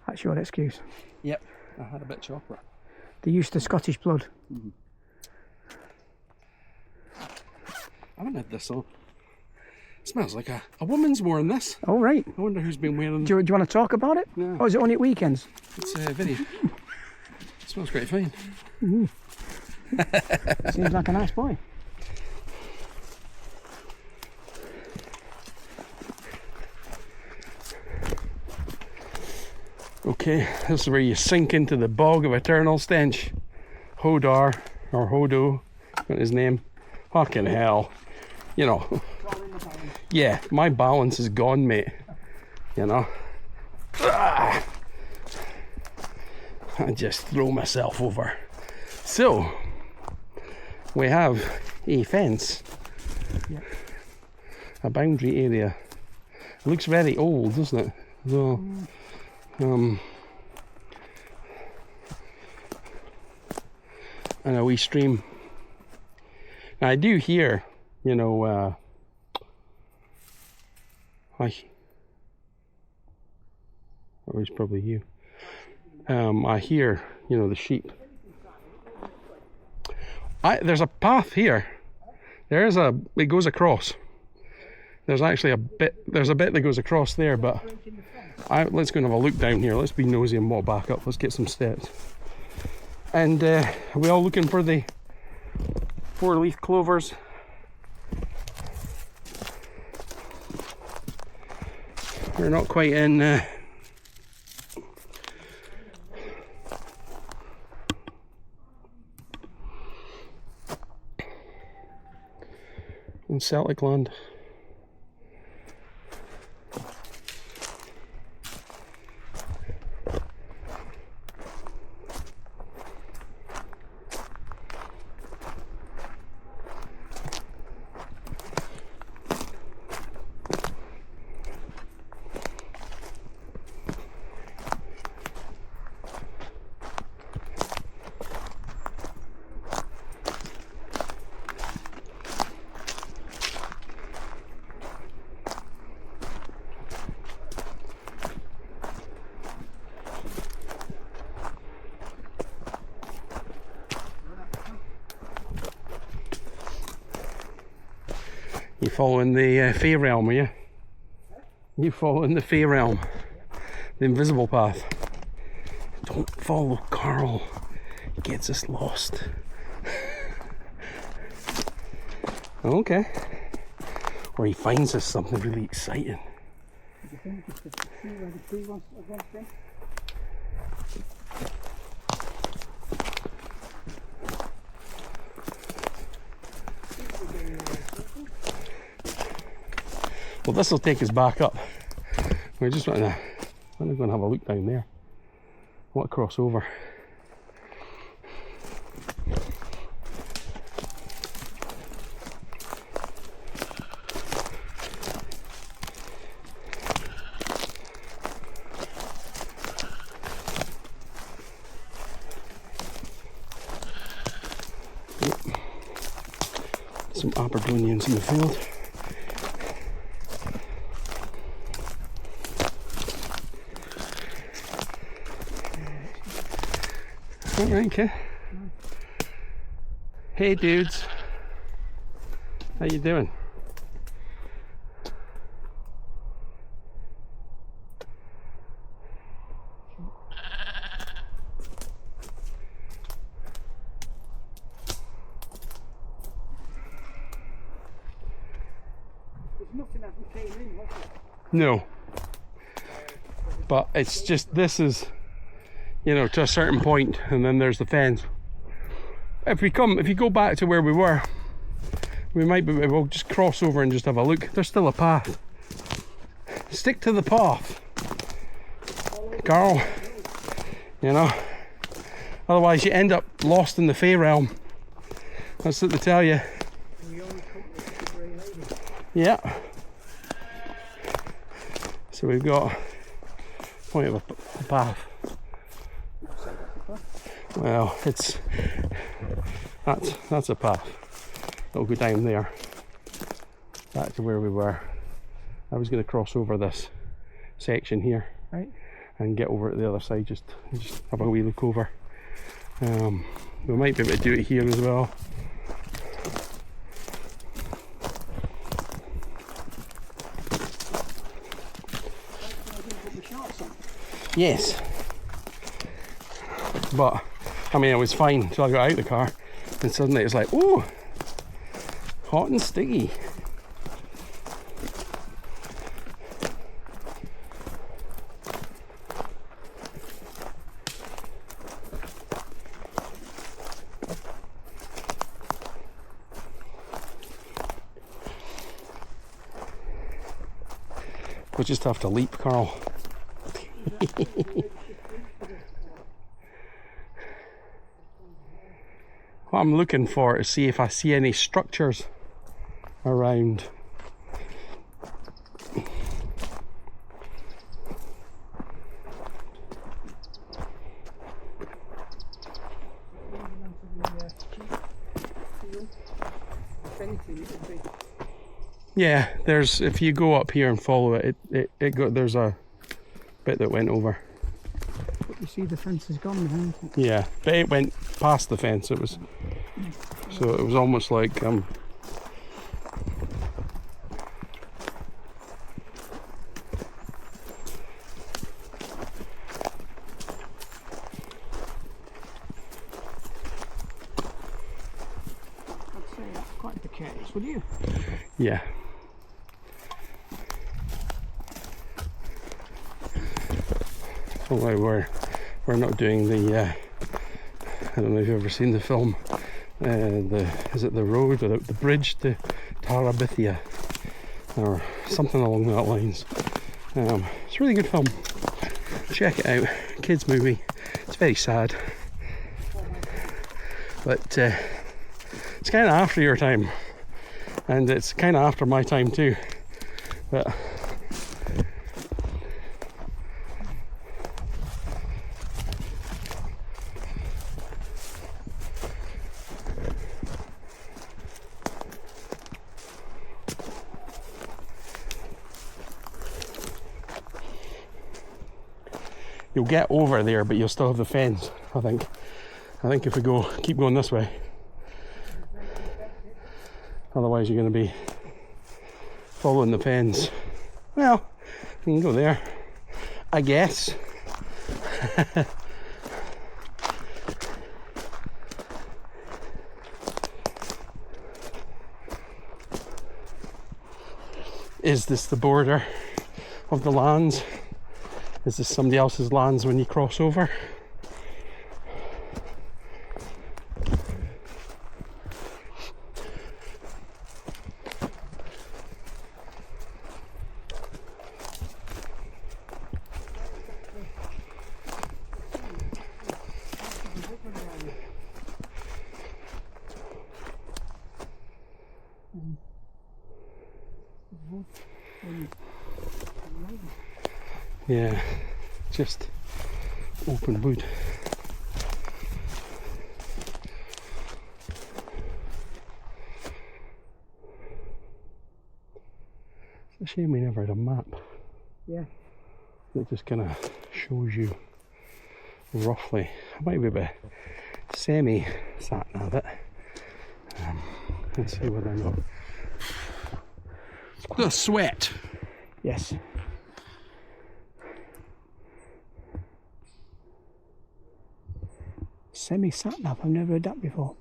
that's your excuse. Yep, I had a bit of chocolate. They used the Scottish blood. I haven't had this on. It smells like a woman's worn this. All right. I wonder who's been wearing. Do you want to talk about it? No. Oh, is it only at weekends? It's very. It smells quite fine. Seems like a nice boy. Okay, this is where you sink into the bog of eternal stench. Hodar, or Hodo, what his name? Fucking hell. You know. Yeah, my balance is gone, mate. You know. I just throw myself over. So, we have a fence. A boundary area. It looks very old, doesn't it? So, and a wee stream. Now I do hear, you know, that was probably you. I hear, you know, the sheep. There's a path here. It goes across. There's actually a bit that goes across there, but let's go and have a look down here. Let's be nosy and walk back up. Let's get some steps. And are we all looking for the 4-leaf clovers? We're not quite in in Celtic land. You following the Fey Realm, are you? You following the Fey Realm, the invisible path. Don't follow Carl, he gets us lost. Okay. Or he finds us something really exciting. You think it's the tree where the tree was once been? Well, this will take us back up. We're just going to have a look down there. What cross over? Some Aberdonians in the field. Alright, okay. Hey dudes, how you doing? There's nothing as we came in, was there? No. But it's just, this is, you know, to a certain point, and then there's the fence. If you go back to where we were, we'll just cross over and just have a look. There's still a path. Stick to the path, Carl. You know, otherwise you end up lost in the Fey Realm. That's what they tell you. Yeah. So we've got point of a path. Well, that's a path. It'll go down there, back to where we were. I was going to cross over this section here, right, and get over to the other side. Just have a wee look over. We might be able to do it here as well. Yes, but I mean, it was fine until I got out of the car, and suddenly it's like, oh, hot and sticky. We'll just have to leap, Carl. What I'm looking for is see if I see any structures around. Yeah, there's, if you go up here and follow it, there's a bit that went over. But you see the fence is gone now. Yeah, but it went past the fence. It was, so it was almost like I'd say that's quite precarious, would you? yeah. Although we're not doing the I don't know if you've ever seen the film, is it the road or the bridge to Tarabithia, or something along that lines. It's a really good film. Check it out. Kids movie. It's very sad, but it's kind of after your time, and it's kind of after my time too. But you'll get over there, but you'll still have the fence, I think. I think if we keep going this way, otherwise you're going to be following the fence. Well, you can go there, I guess. Is this the border of the lands? Is this somebody else's lands when you cross over? Yeah, just open wood. It's a shame we never had a map. Yeah. It just kind of shows you roughly. I might be a bit semi-sat-nav it. Let's see what I know. The sweat. Yes. Semi-sat-nav, I've never heard that before.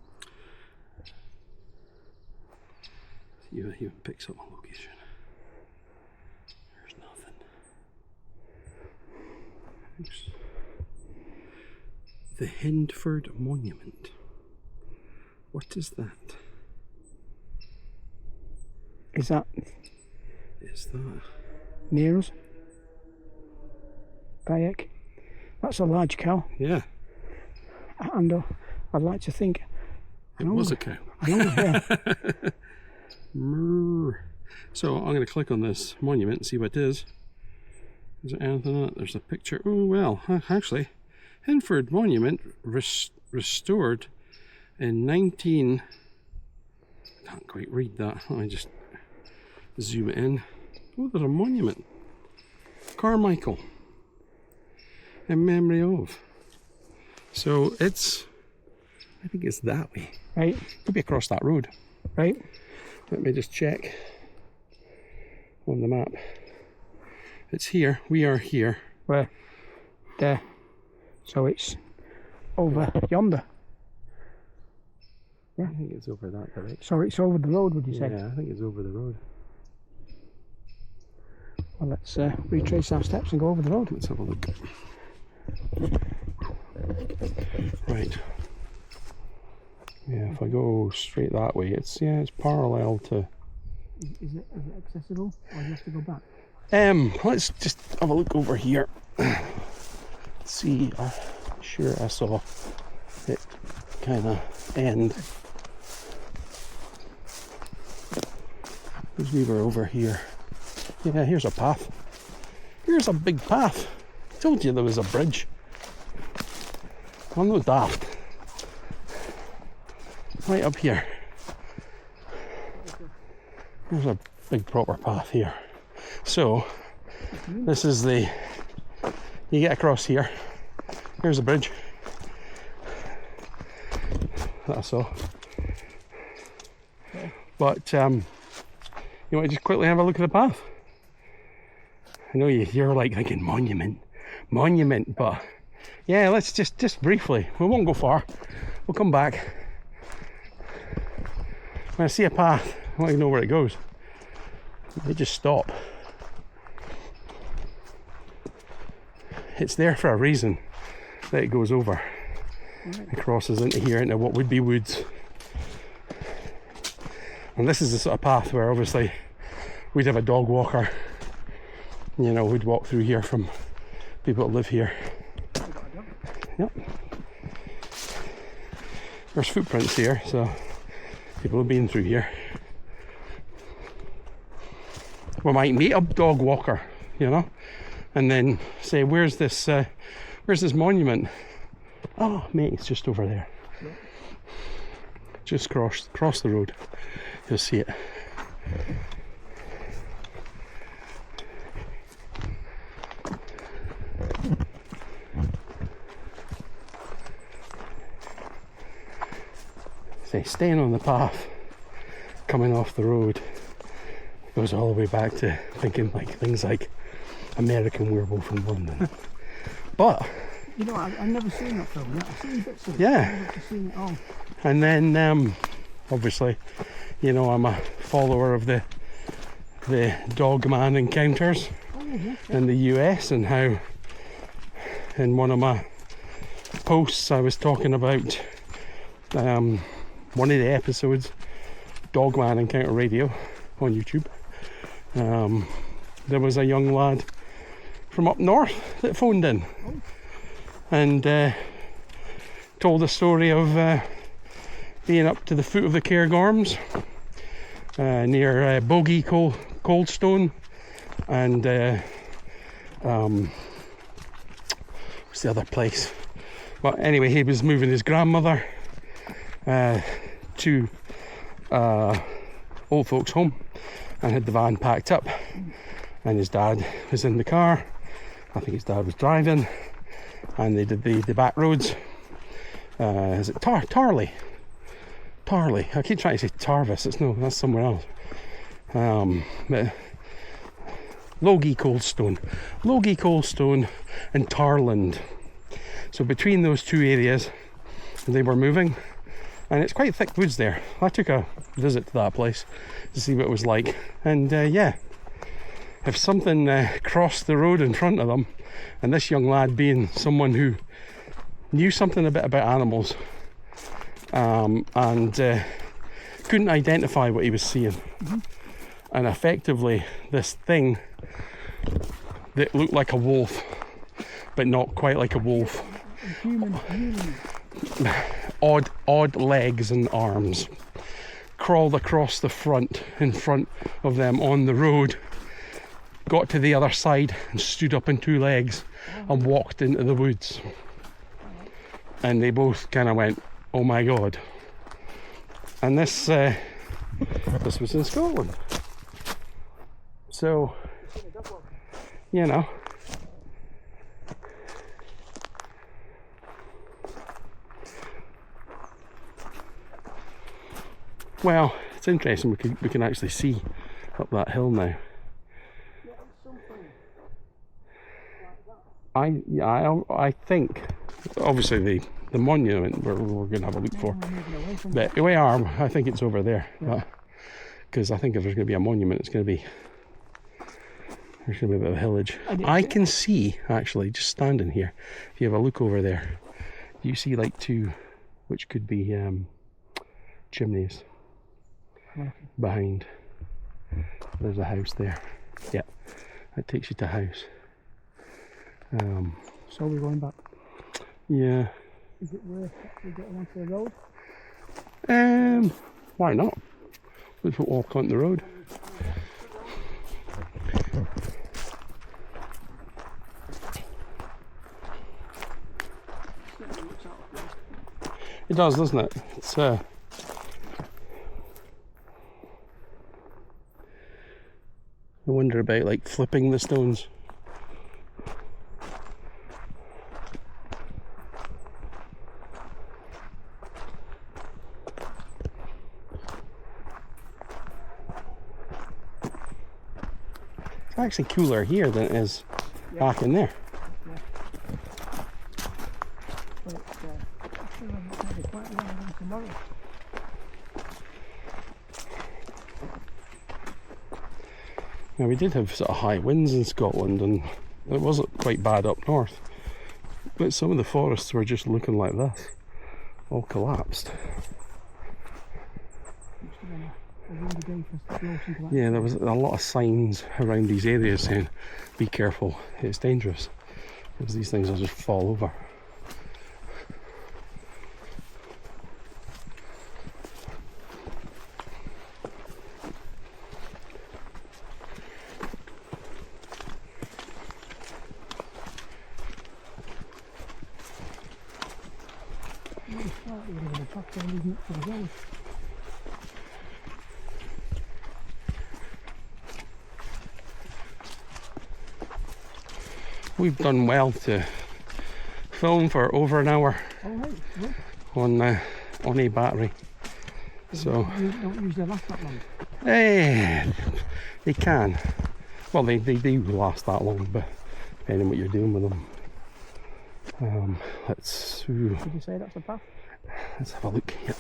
See if he picks up a location. There's nothing. There's the Hyndford Monument. What is that? Is that near us? Bayek? That's a large cow. Yeah. And I'd like to think... It was a cow. I know, yeah. So I'm going to click on this monument and see what it is. Is there anything on it? There's a picture. Oh well, actually, Hyndford Monument restored in 19... I can't quite read that. Let me just zoom it in. Oh, there's a monument. Carmichael. In memory of. So it's... I think it's that way. Right. Could be across that road. Right. Let me just check on the map. It's here. We are here. Where? There. So it's over yonder. Yeah. I think it's over that direction. So it's over the road, would you say? Yeah, I think it's over the road. Well, let's retrace our steps and go over the road. Let's have a look. Right. Yeah, if I go straight that way, it's parallel to... Is it accessible, or do you have to go back? Let's just have a look over here. See, I'm sure I saw it kind of end. Because we were over here. Yeah, here's a path. Here's a big path. I told you there was a bridge. I'm not daft. Right up here. There's a big proper path here. So, this is the... You get across here. Here's a bridge. That's all. But, you want to just quickly have a look at the path? I know you're like thinking monument, but yeah, let's just briefly. We won't go far. We'll come back. When I see a path, I want to know where it goes. They just stop. It's there for a reason that it goes over. It crosses into here, into what would be woods. And this is the sort of path where obviously we'd have a dog walker, you know, who'd walk through here from people that live here. Yep. There's footprints here, so people have been through here. We might meet a dog walker, you know, and then say, where's this monument? Oh, mate, it's just over there. Just cross the road. You'll see it. Say, staying on the path, coming off the road, goes all the way back to thinking like things like American Werewolf in London. But you know, I've never seen that film yet. I've seen bits of it. Yeah. I've seen it all. And then obviously, you know, I'm a follower of the dog man encounters in the US, and how in one of my posts I was talking about one of the episodes, Dog Man Encounter Radio on YouTube. There was a young lad from up north that phoned in and told a story of being up to the foot of the Cairngorms near Bogey Coldstone and what's the other place? But anyway, he was moving his grandmother to old folks' home and had the van packed up, and his dad was in the car. I think his dad was driving, and they did the back roads. Is it Tarley? I keep trying to say Tarvis. That's somewhere else. But Logie Coldstone and Tarland. So between those two areas they were moving, and it's quite thick woods there. I took a visit to that place to see what it was like, and yeah, if something crossed the road in front of them, and this young lad being someone who knew something a bit about animals and couldn't identify what he was seeing, and effectively this thing that looked like a wolf but not quite like a wolf, odd legs and arms, crawled across the front in front of them on the road, got to the other side and stood up on two legs and walked into the woods. And they both kind of went, oh my god. And this was in Scotland. So, you know, well, it's interesting. We can actually see up that hill now. I think obviously the monument we're going to have a look for, but we are. I think it's over there, because I think if there's going to be a monument, there's going to be a bit of a village. I can see, actually, just standing here, if you have a look over there, you see like two, which could be chimneys behind. There's a house there. Yeah, that takes you to a house. So we're going back. Yeah. Is it worth actually getting onto the road? Why not? Let's walk on the road. It does, doesn't it? It's I wonder about like flipping the stones. It's actually cooler here than it is back in there. Yeah. But actually, I'm not going to be quite long tomorrow. Now, we did have sort of high winds in Scotland, and it wasn't quite bad up north, but some of the forests were just looking like this, all collapsed. really dangerous to float into that. Yeah, there was a lot of signs around these areas saying, be careful, it's dangerous. Because these things will just fall over. We've done well to film for over an hour on a battery. So You don't usually last that long. They can. Well, they do last that long, but depending on what you're doing with them. Would you say that's a path? Let's have a look. Yep.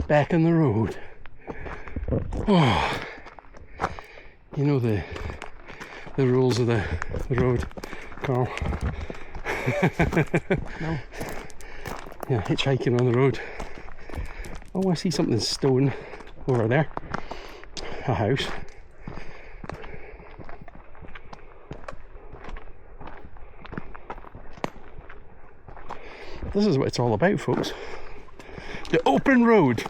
Back on the road. Oh, you know the rules of the road, Carl. No. Yeah, hitchhiking on the road. Oh, I see something stone over there. A house. This is what it's all about, folks. The open road.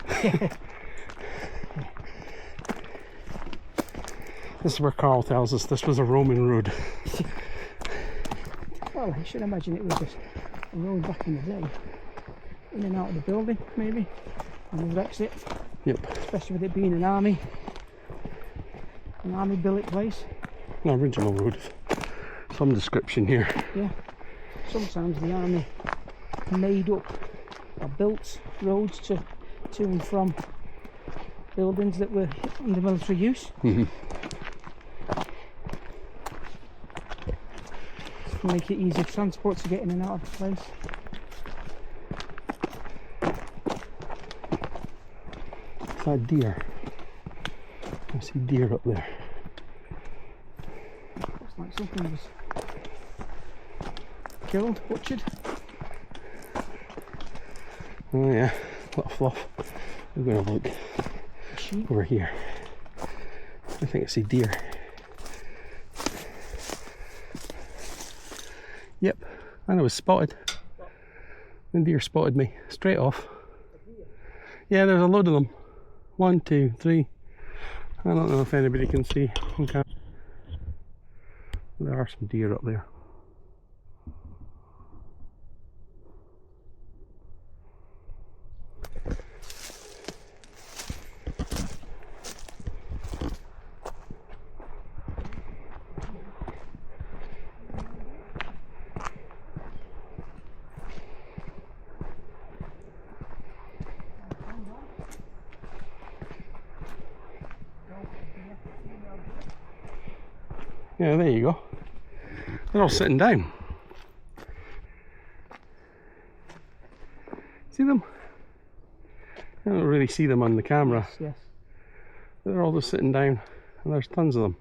This is where Carl tells us this was a Roman road. Well, I should imagine it was just a road back in the day. In and out of the building, maybe. And the exit. Yep. Especially with it being an army billet place. An original road. Some description here. Yeah. Sometimes the army made up or built roads to and from buildings that were under military use. Mm-hmm. To make it easier transport to get in and out of the place. It's that deer. I see deer up there. Looks like something was killed, butchered. Oh yeah, a lot of fluff. We're going to have a look Sheep. over here. I think I see deer. Yep, and I was spotted. The deer spotted me straight off. Yeah, there's a load of them. 1, 2, 3. I don't know if anybody can see. Okay. There are some deer up there. Yeah, there you go. They're all sitting down. See them? I don't really see them on the camera. Yes. They're all just sitting down, and there's tons of them.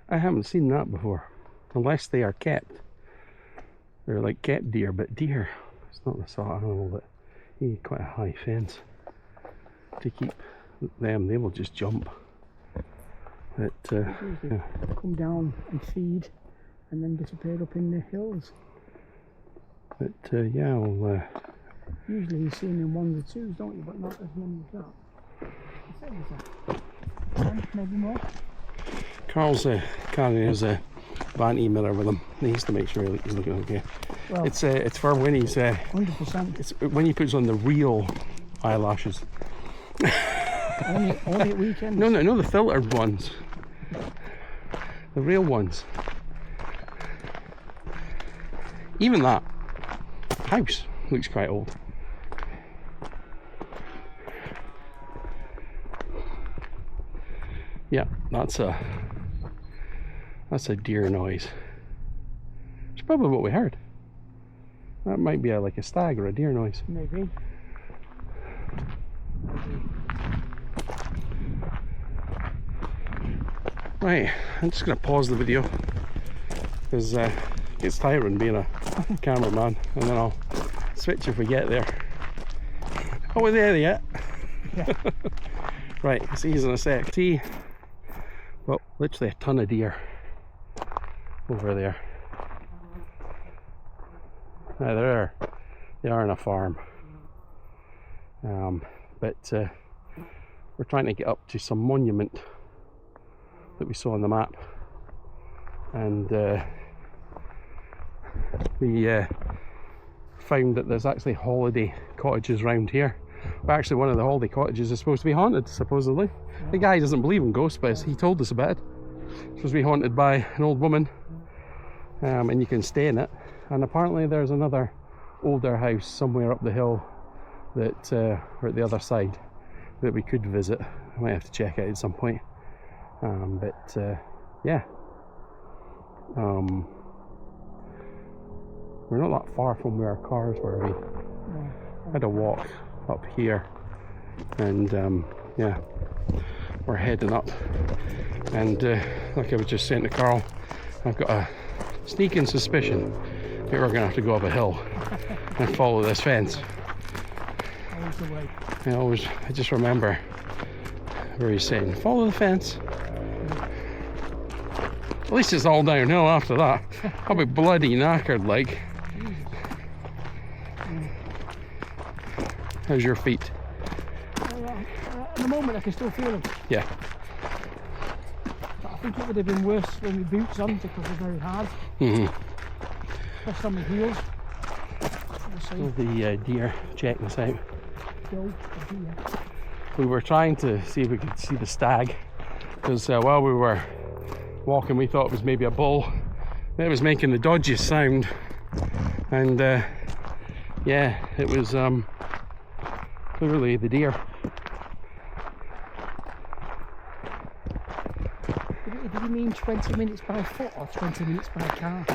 I haven't seen that before, unless they are kept. They're like kept deer, but deer, it's not the sort of animal that you need quite a high fence to keep them. They will just jump. But, yeah. Come down and feed and then disappear up in the hills. But yeah, well, usually you see them in ones or twos, don't you? But not as many as that. I said there's a 10, maybe more. Carl's carrying his vanity mirror with him. He needs to make sure he's looking okay. Well, it's for when he's 100%. it's when he puts on the real eyelashes. only at weekends. No, the filtered ones. The real ones. Even that house looks quite old. Yeah, that's a deer noise. It's probably what we heard. That might be like a stag or a deer noise. Maybe. Right, I'm just going to pause the video because it gets tiring being a cameraman, and then I'll switch if we get there. Oh, we're there yet? Yeah. Right, see you in a sec. See, well, literally a ton of deer over there. Now they are on a farm, but we're trying to get up to some monument that we saw on the map, and we found that there's actually holiday cottages around here. But actually, one of the holiday cottages is supposed to be haunted, supposedly. The guy doesn't believe in ghosts, but he told us about it. It's supposed to be haunted by an old woman, and you can stay in it. And apparently there's another older house somewhere up the hill that, or at the other side, that we could visit. I might have to check out at some point. Yeah. We're not that far from where our cars were. We had a walk up here, and yeah, we're heading up. And like I was just saying to Carl, I've got a sneaking suspicion that we're going to have to go up a hill and follow this fence. I just remember where he's saying, follow the fence. At least it's all downhill after that. I'll be bloody knackered like. How's your feet? At the moment I can still feel them. Yeah. But I think it would have been worse when with boots on because they're very hard. Especially on the heels. So the deer, check this out. Deer. We were trying to see if we could see the stag, because while we were walking we thought it was maybe a bull. It was making the dodgiest sound, and yeah, it was clearly the deer. Did you mean 20 minutes by foot or 20 minutes by car?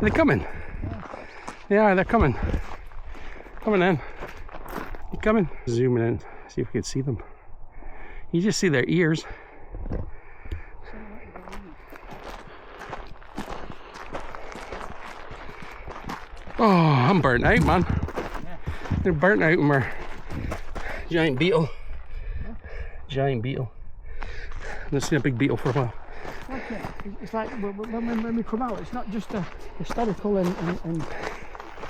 They're coming. Yeah, they're coming. Coming in. They're coming. Zooming in, see if we can see them. You just see their ears. Oh, I'm burnt out, man. They're burnt out in our giant beetle. Giant beetle. I've not seen a big beetle for a while. Okay. It's like when we come out, it's not just a historical and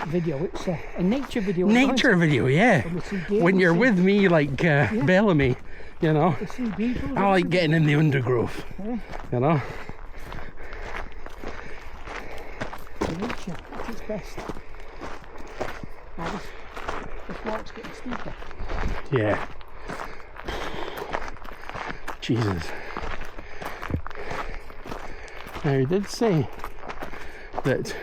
video, it's a nature video. Nature video, yeah. When you're with me, like Bellamy, you know. I like getting in the undergrowth, you know. Nature, at its best. Now this walk's getting steeper. Yeah. Jesus. Now he did say that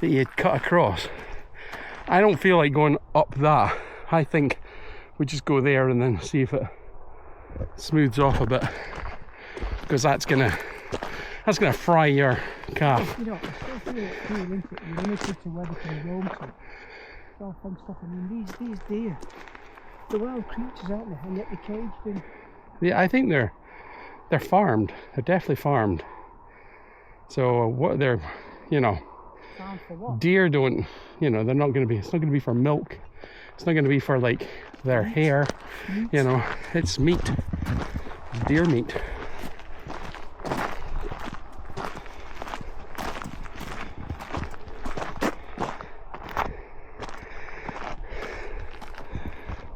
that he had cut across. I don't feel like going up that. I think we just go there and then see if it smooths off a bit, because that's gonna fry your calf. You know, I still feel it here, isn't it? You're limited to where they can roam to. It's all fun stuff. I mean, these deer, they're wild creatures, aren't they? And yet they're caged in. Yeah, I think they're farmed. They're definitely farmed. So what they're, you know, Farmed for what? deer don't, you know, they're not going to be. It's not going to be for milk. It's not going to be for like their hair. Meat. You know, it's meat. Deer meat.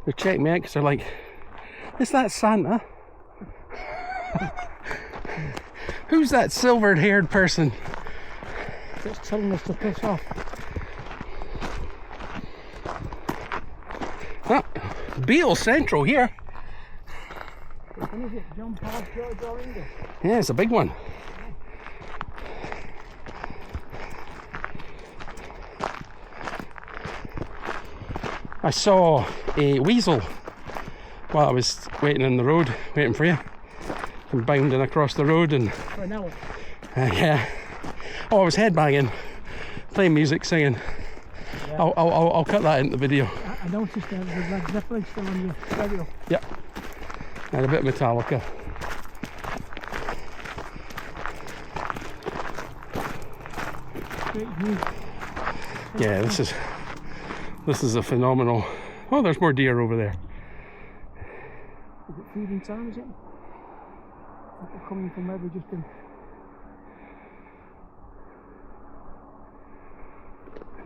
They're checking me out because they're like, is that Santa? Who's that silver-haired person? That's telling us to piss off. Oh, Beale Central here. Which one is it? John Paul, George or English? Yeah, it's a big one. I saw a weasel while I was waiting in the road, waiting for you. I'm bounding across the road and... For an hour. Yeah. Oh, I was headbanging, playing music, singing. Yeah. I'll cut that into the video. I noticed that the Led Zeppelin still on your stereo. Yep. And a bit of Metallica. Great view. Yeah, this is a phenomenal... Oh, there's more deer over there. Is it feeding time, is it? People coming from where we've just been.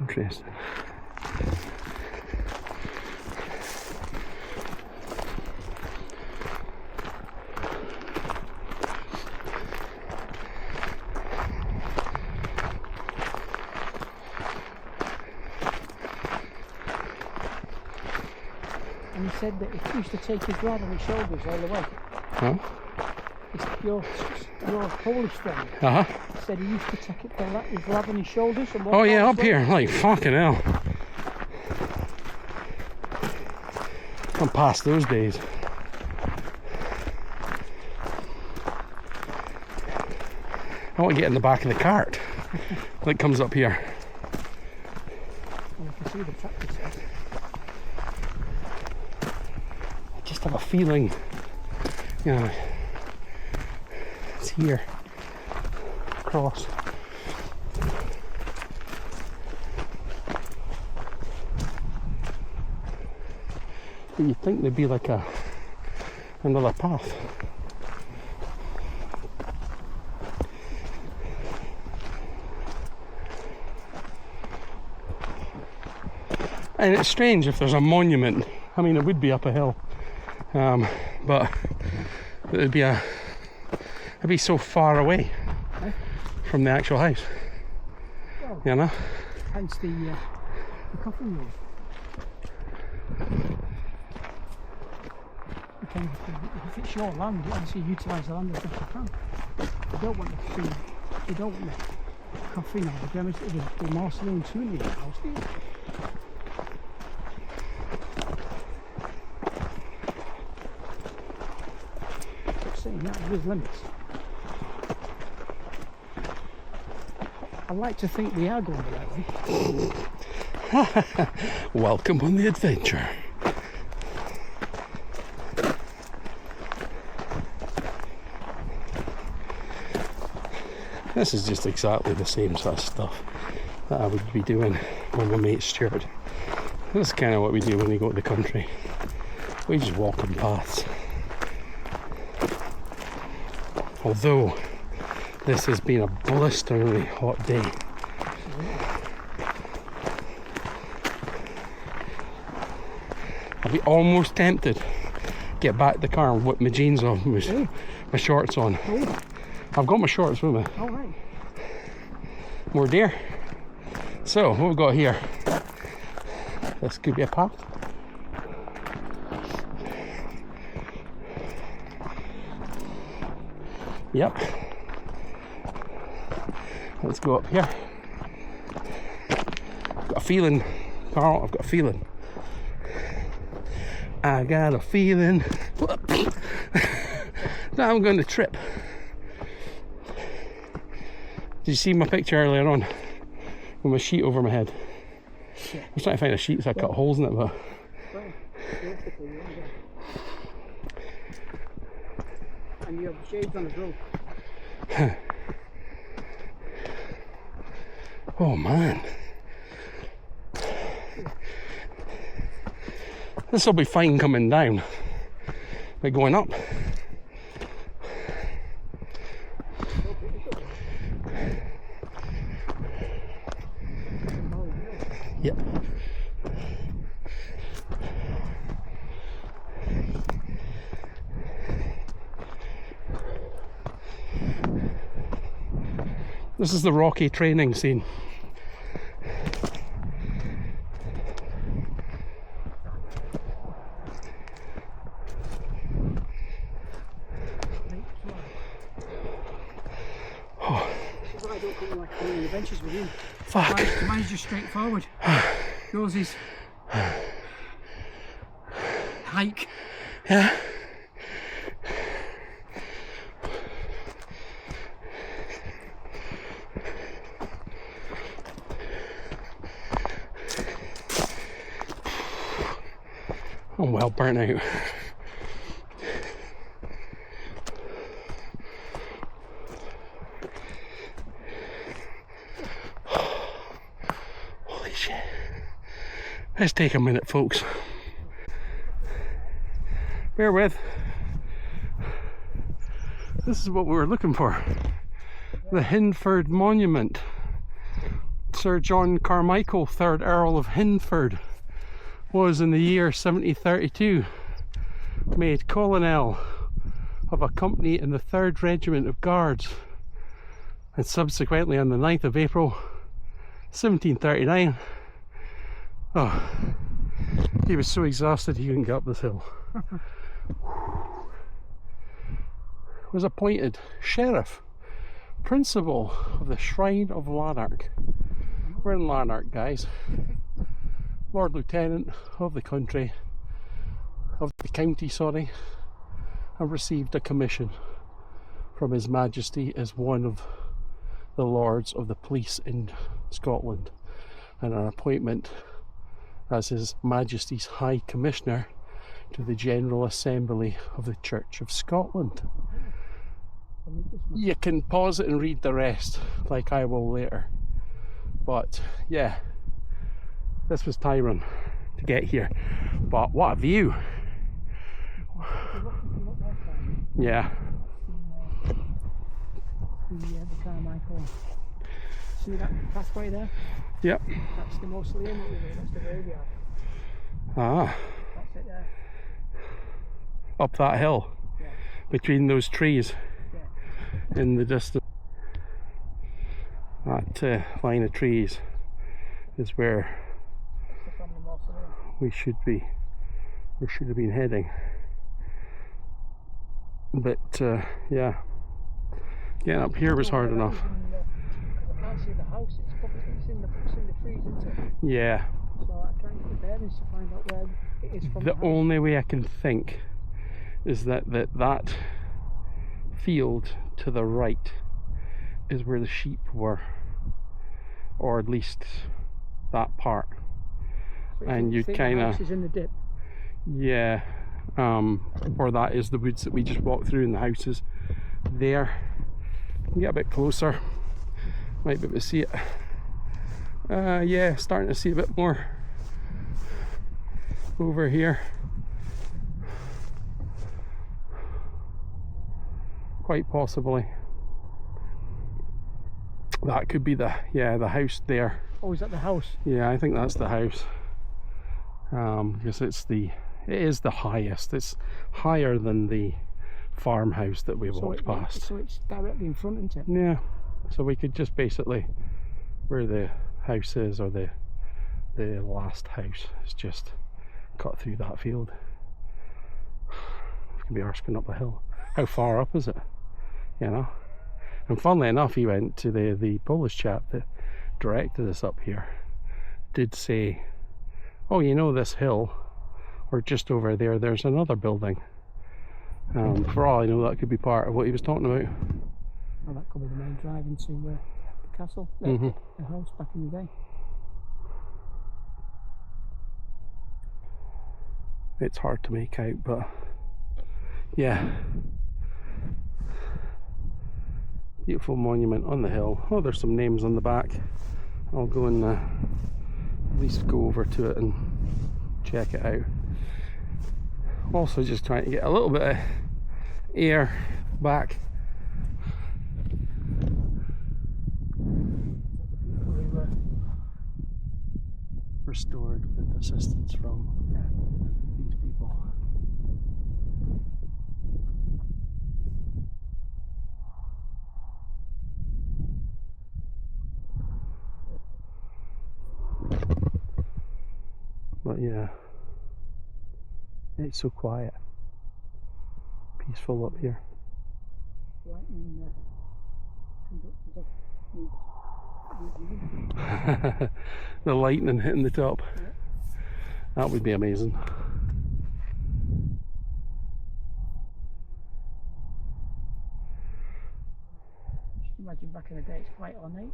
Interesting. And he said that he used to take his rod on his shoulders all the way. Huh? Your Polish friend Uh-huh. said he used to take it his lad on his shoulders and walk Oh yeah, all up the way. here, like fucking hell. I'm past those days. I want to get in the back of the cart that comes up here. And I can see the tractor set. I just have a feeling, you know, it's here, across. But you'd think there'd be like another path. And it's strange if there's a monument. I mean, it would be up a hill, but it'd be so far away from the actual house. Well, You know? hence the coffin road. If it's your land, you obviously utilise the land as best you can. You don't want the coffin or the mausoleum tomb in your house, do you? Saying that with limits. I like to think we are going the right way. Welcome on the adventure. This is just exactly the same sort of stuff that I would be doing with my mate Stuart. This is kind of what we do when we go to the country. We just walk on paths. Although this has been a blisteringly hot day. I'd be almost tempted to get back to the car and whip my jeans off and my shorts on. Oh, I've got my shorts with me. all right. More deer. So what we've got here, this could be a path. Yep. Let's go up here. I've got a feeling, Carl, I've got a feeling. I got a feeling that I'm going to trip. Did you see my picture earlier on with my sheet over my head? Yeah. I was trying to find a sheet so I cut holes in it, but And you have shades on as well. oh man. This will be fine coming down, but going up. Yep. This is the Rocky training scene. This is why I don't come like on the adventures with you. Fuck. Mine's just straightforward. Yours is hike. Yeah. I'm well burnt out. Holy shit. Let's take a minute, folks. Bear with. This is what we were looking for. The Hyndford Monument. Sir John Carmichael, 3rd Earl of Hyndford, was in the year 1732 made colonel of a company in the 3rd Regiment of Guards, and subsequently on the 9th of April 1739, he was so exhausted he couldn't get up this hill. Was appointed Sheriff Principal of the Shrine of Lanark. We're in Lanark, guys. Lord Lieutenant of the country, of the county, sorry, and received a commission from His Majesty as one of the Lords of the Police in Scotland, and an appointment as His Majesty's High Commissioner to the General Assembly of the Church of Scotland. You can pause it and read the rest, like I will later. But yeah, this was tiring to get here, but what a view. Yeah. The Carmichael. See that pathway there? Yep. That's the mausoleum up there, that's the graveyard. Ah. That's it there. Up that hill? Yeah. Between those trees? Yeah. In the distance. That line of trees is where we should have been heading. But yeah, getting up here was hard enough. I can't see the house, it's in the trees, isn't it? Yeah. So I can't get the bearings to find out where it is from. The only way I can think is that field to the right is where the sheep were, or at least that part. So and you kind of, in the dip. Yeah, or that is the woods that we just walked through, and the houses there. Get a bit closer, might be able to see it. Yeah, starting to see a bit more over here. Quite possibly that could be the house there. Oh, is that the house? Yeah, I think that's the house. Because it is the highest. It's higher than the farmhouse that we walked past. So it's directly in front, isn't it? Yeah. So we could just basically, where the house is, or the last house, is just cut through that field. It can be arsking up the hill. How far up is it? You know. And funnily enough, he went to the Polish chap that directed us up here. Did say, oh, you know, this hill, or just over there, there's another building. For all I know, that could be part of what he was talking about. Oh, that could be the main drive into the castle, the house back in the day. It's hard to make out, but yeah. Beautiful monument on the hill. Oh, there's some names on the back. I'll go and at least go over to it and check it out. Also just trying to get a little bit of air back. Restored with assistance from these people. But yeah, it's so quiet, peaceful up here. The lightning hitting the top. Yeah. That would be amazing. Just imagine back in the day, it's quite ornate.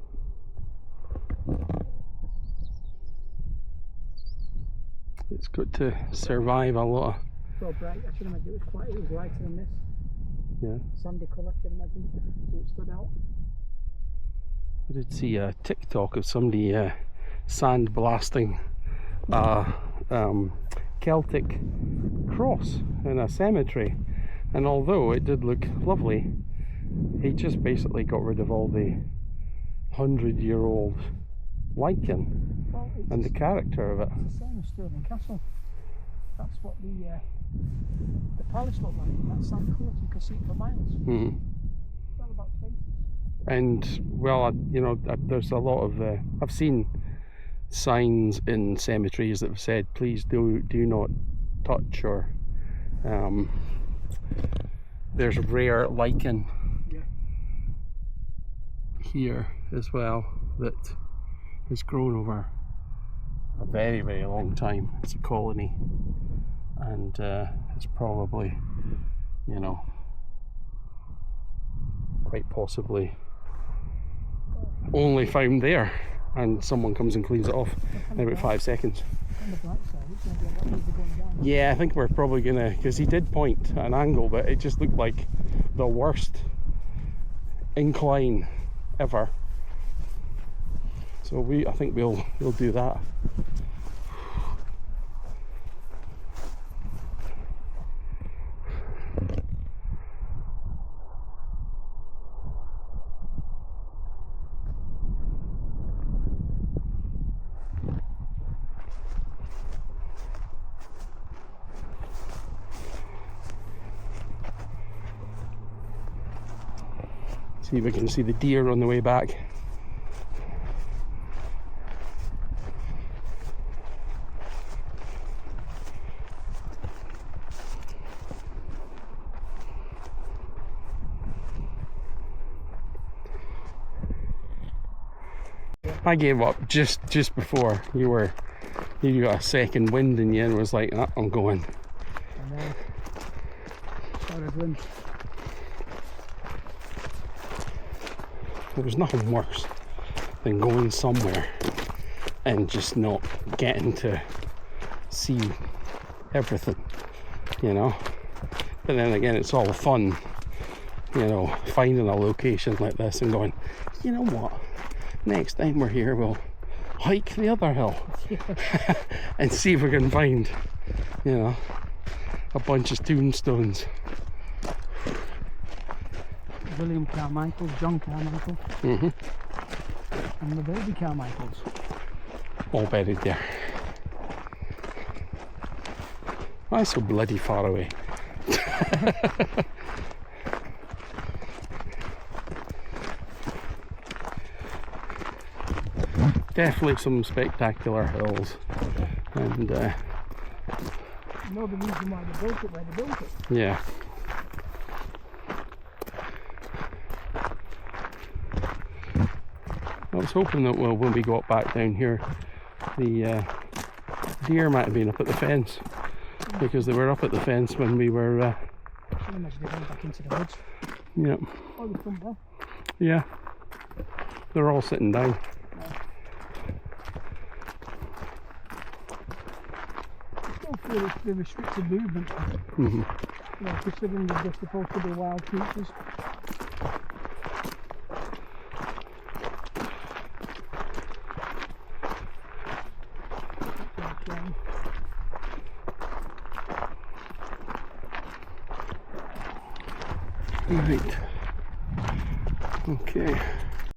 It's got to survive a lot of, So bright, I should imagine it was lighter than this. yeah. Sandy colour, I should imagine, so it stood out. I did see a TikTok of somebody sand blasting a Celtic cross in a cemetery, and although it did look lovely, he just basically got rid of all the 100-year-old lichen and the character of it. It's the same as Stirling Castle. That's what the palace looked like. That sand colour, you can see it for miles. Mm-hmm. It's all about spaces. And well, there's a lot of I've seen signs in cemeteries that have said, please do not touch, or there's rare lichen here as well that has grown over a very, very long time. It's a colony, and it's probably, quite possibly only found there, and someone comes and cleans it off in about 5 seconds. On the bright side, it's going to be a lot easier going down. Yeah, I think we're probably gonna, because he did point at an angle, but it just looked like the worst incline ever. So I think we'll do that. See if we can see the deer on the way back. I gave up just before you got a second wind in you and was like, oh, I'm going. I know. Sorry, wind. There's nothing worse than going somewhere and just not getting to see everything, But then again, it's all fun, finding a location like this and going, you know what, next time we're here we'll hike the other hill and see if we can find, a bunch of tombstones. William Carmichael, John Carmichael, and the baby Carmichaels. All buried there. Why so bloody far away? Definitely some spectacular hills, and You know the reason why they built it where they built it? yeah. I was hoping that when we got back down here, the deer might have been up at the fence, because they were up at the fence when we were. I can imagine they went back into the woods. Yeah. Oh, they come back. Yeah. They're all sitting down. I still feel it's the restricted movement. Considering that they're supposed to be wild creatures. Right. Okay.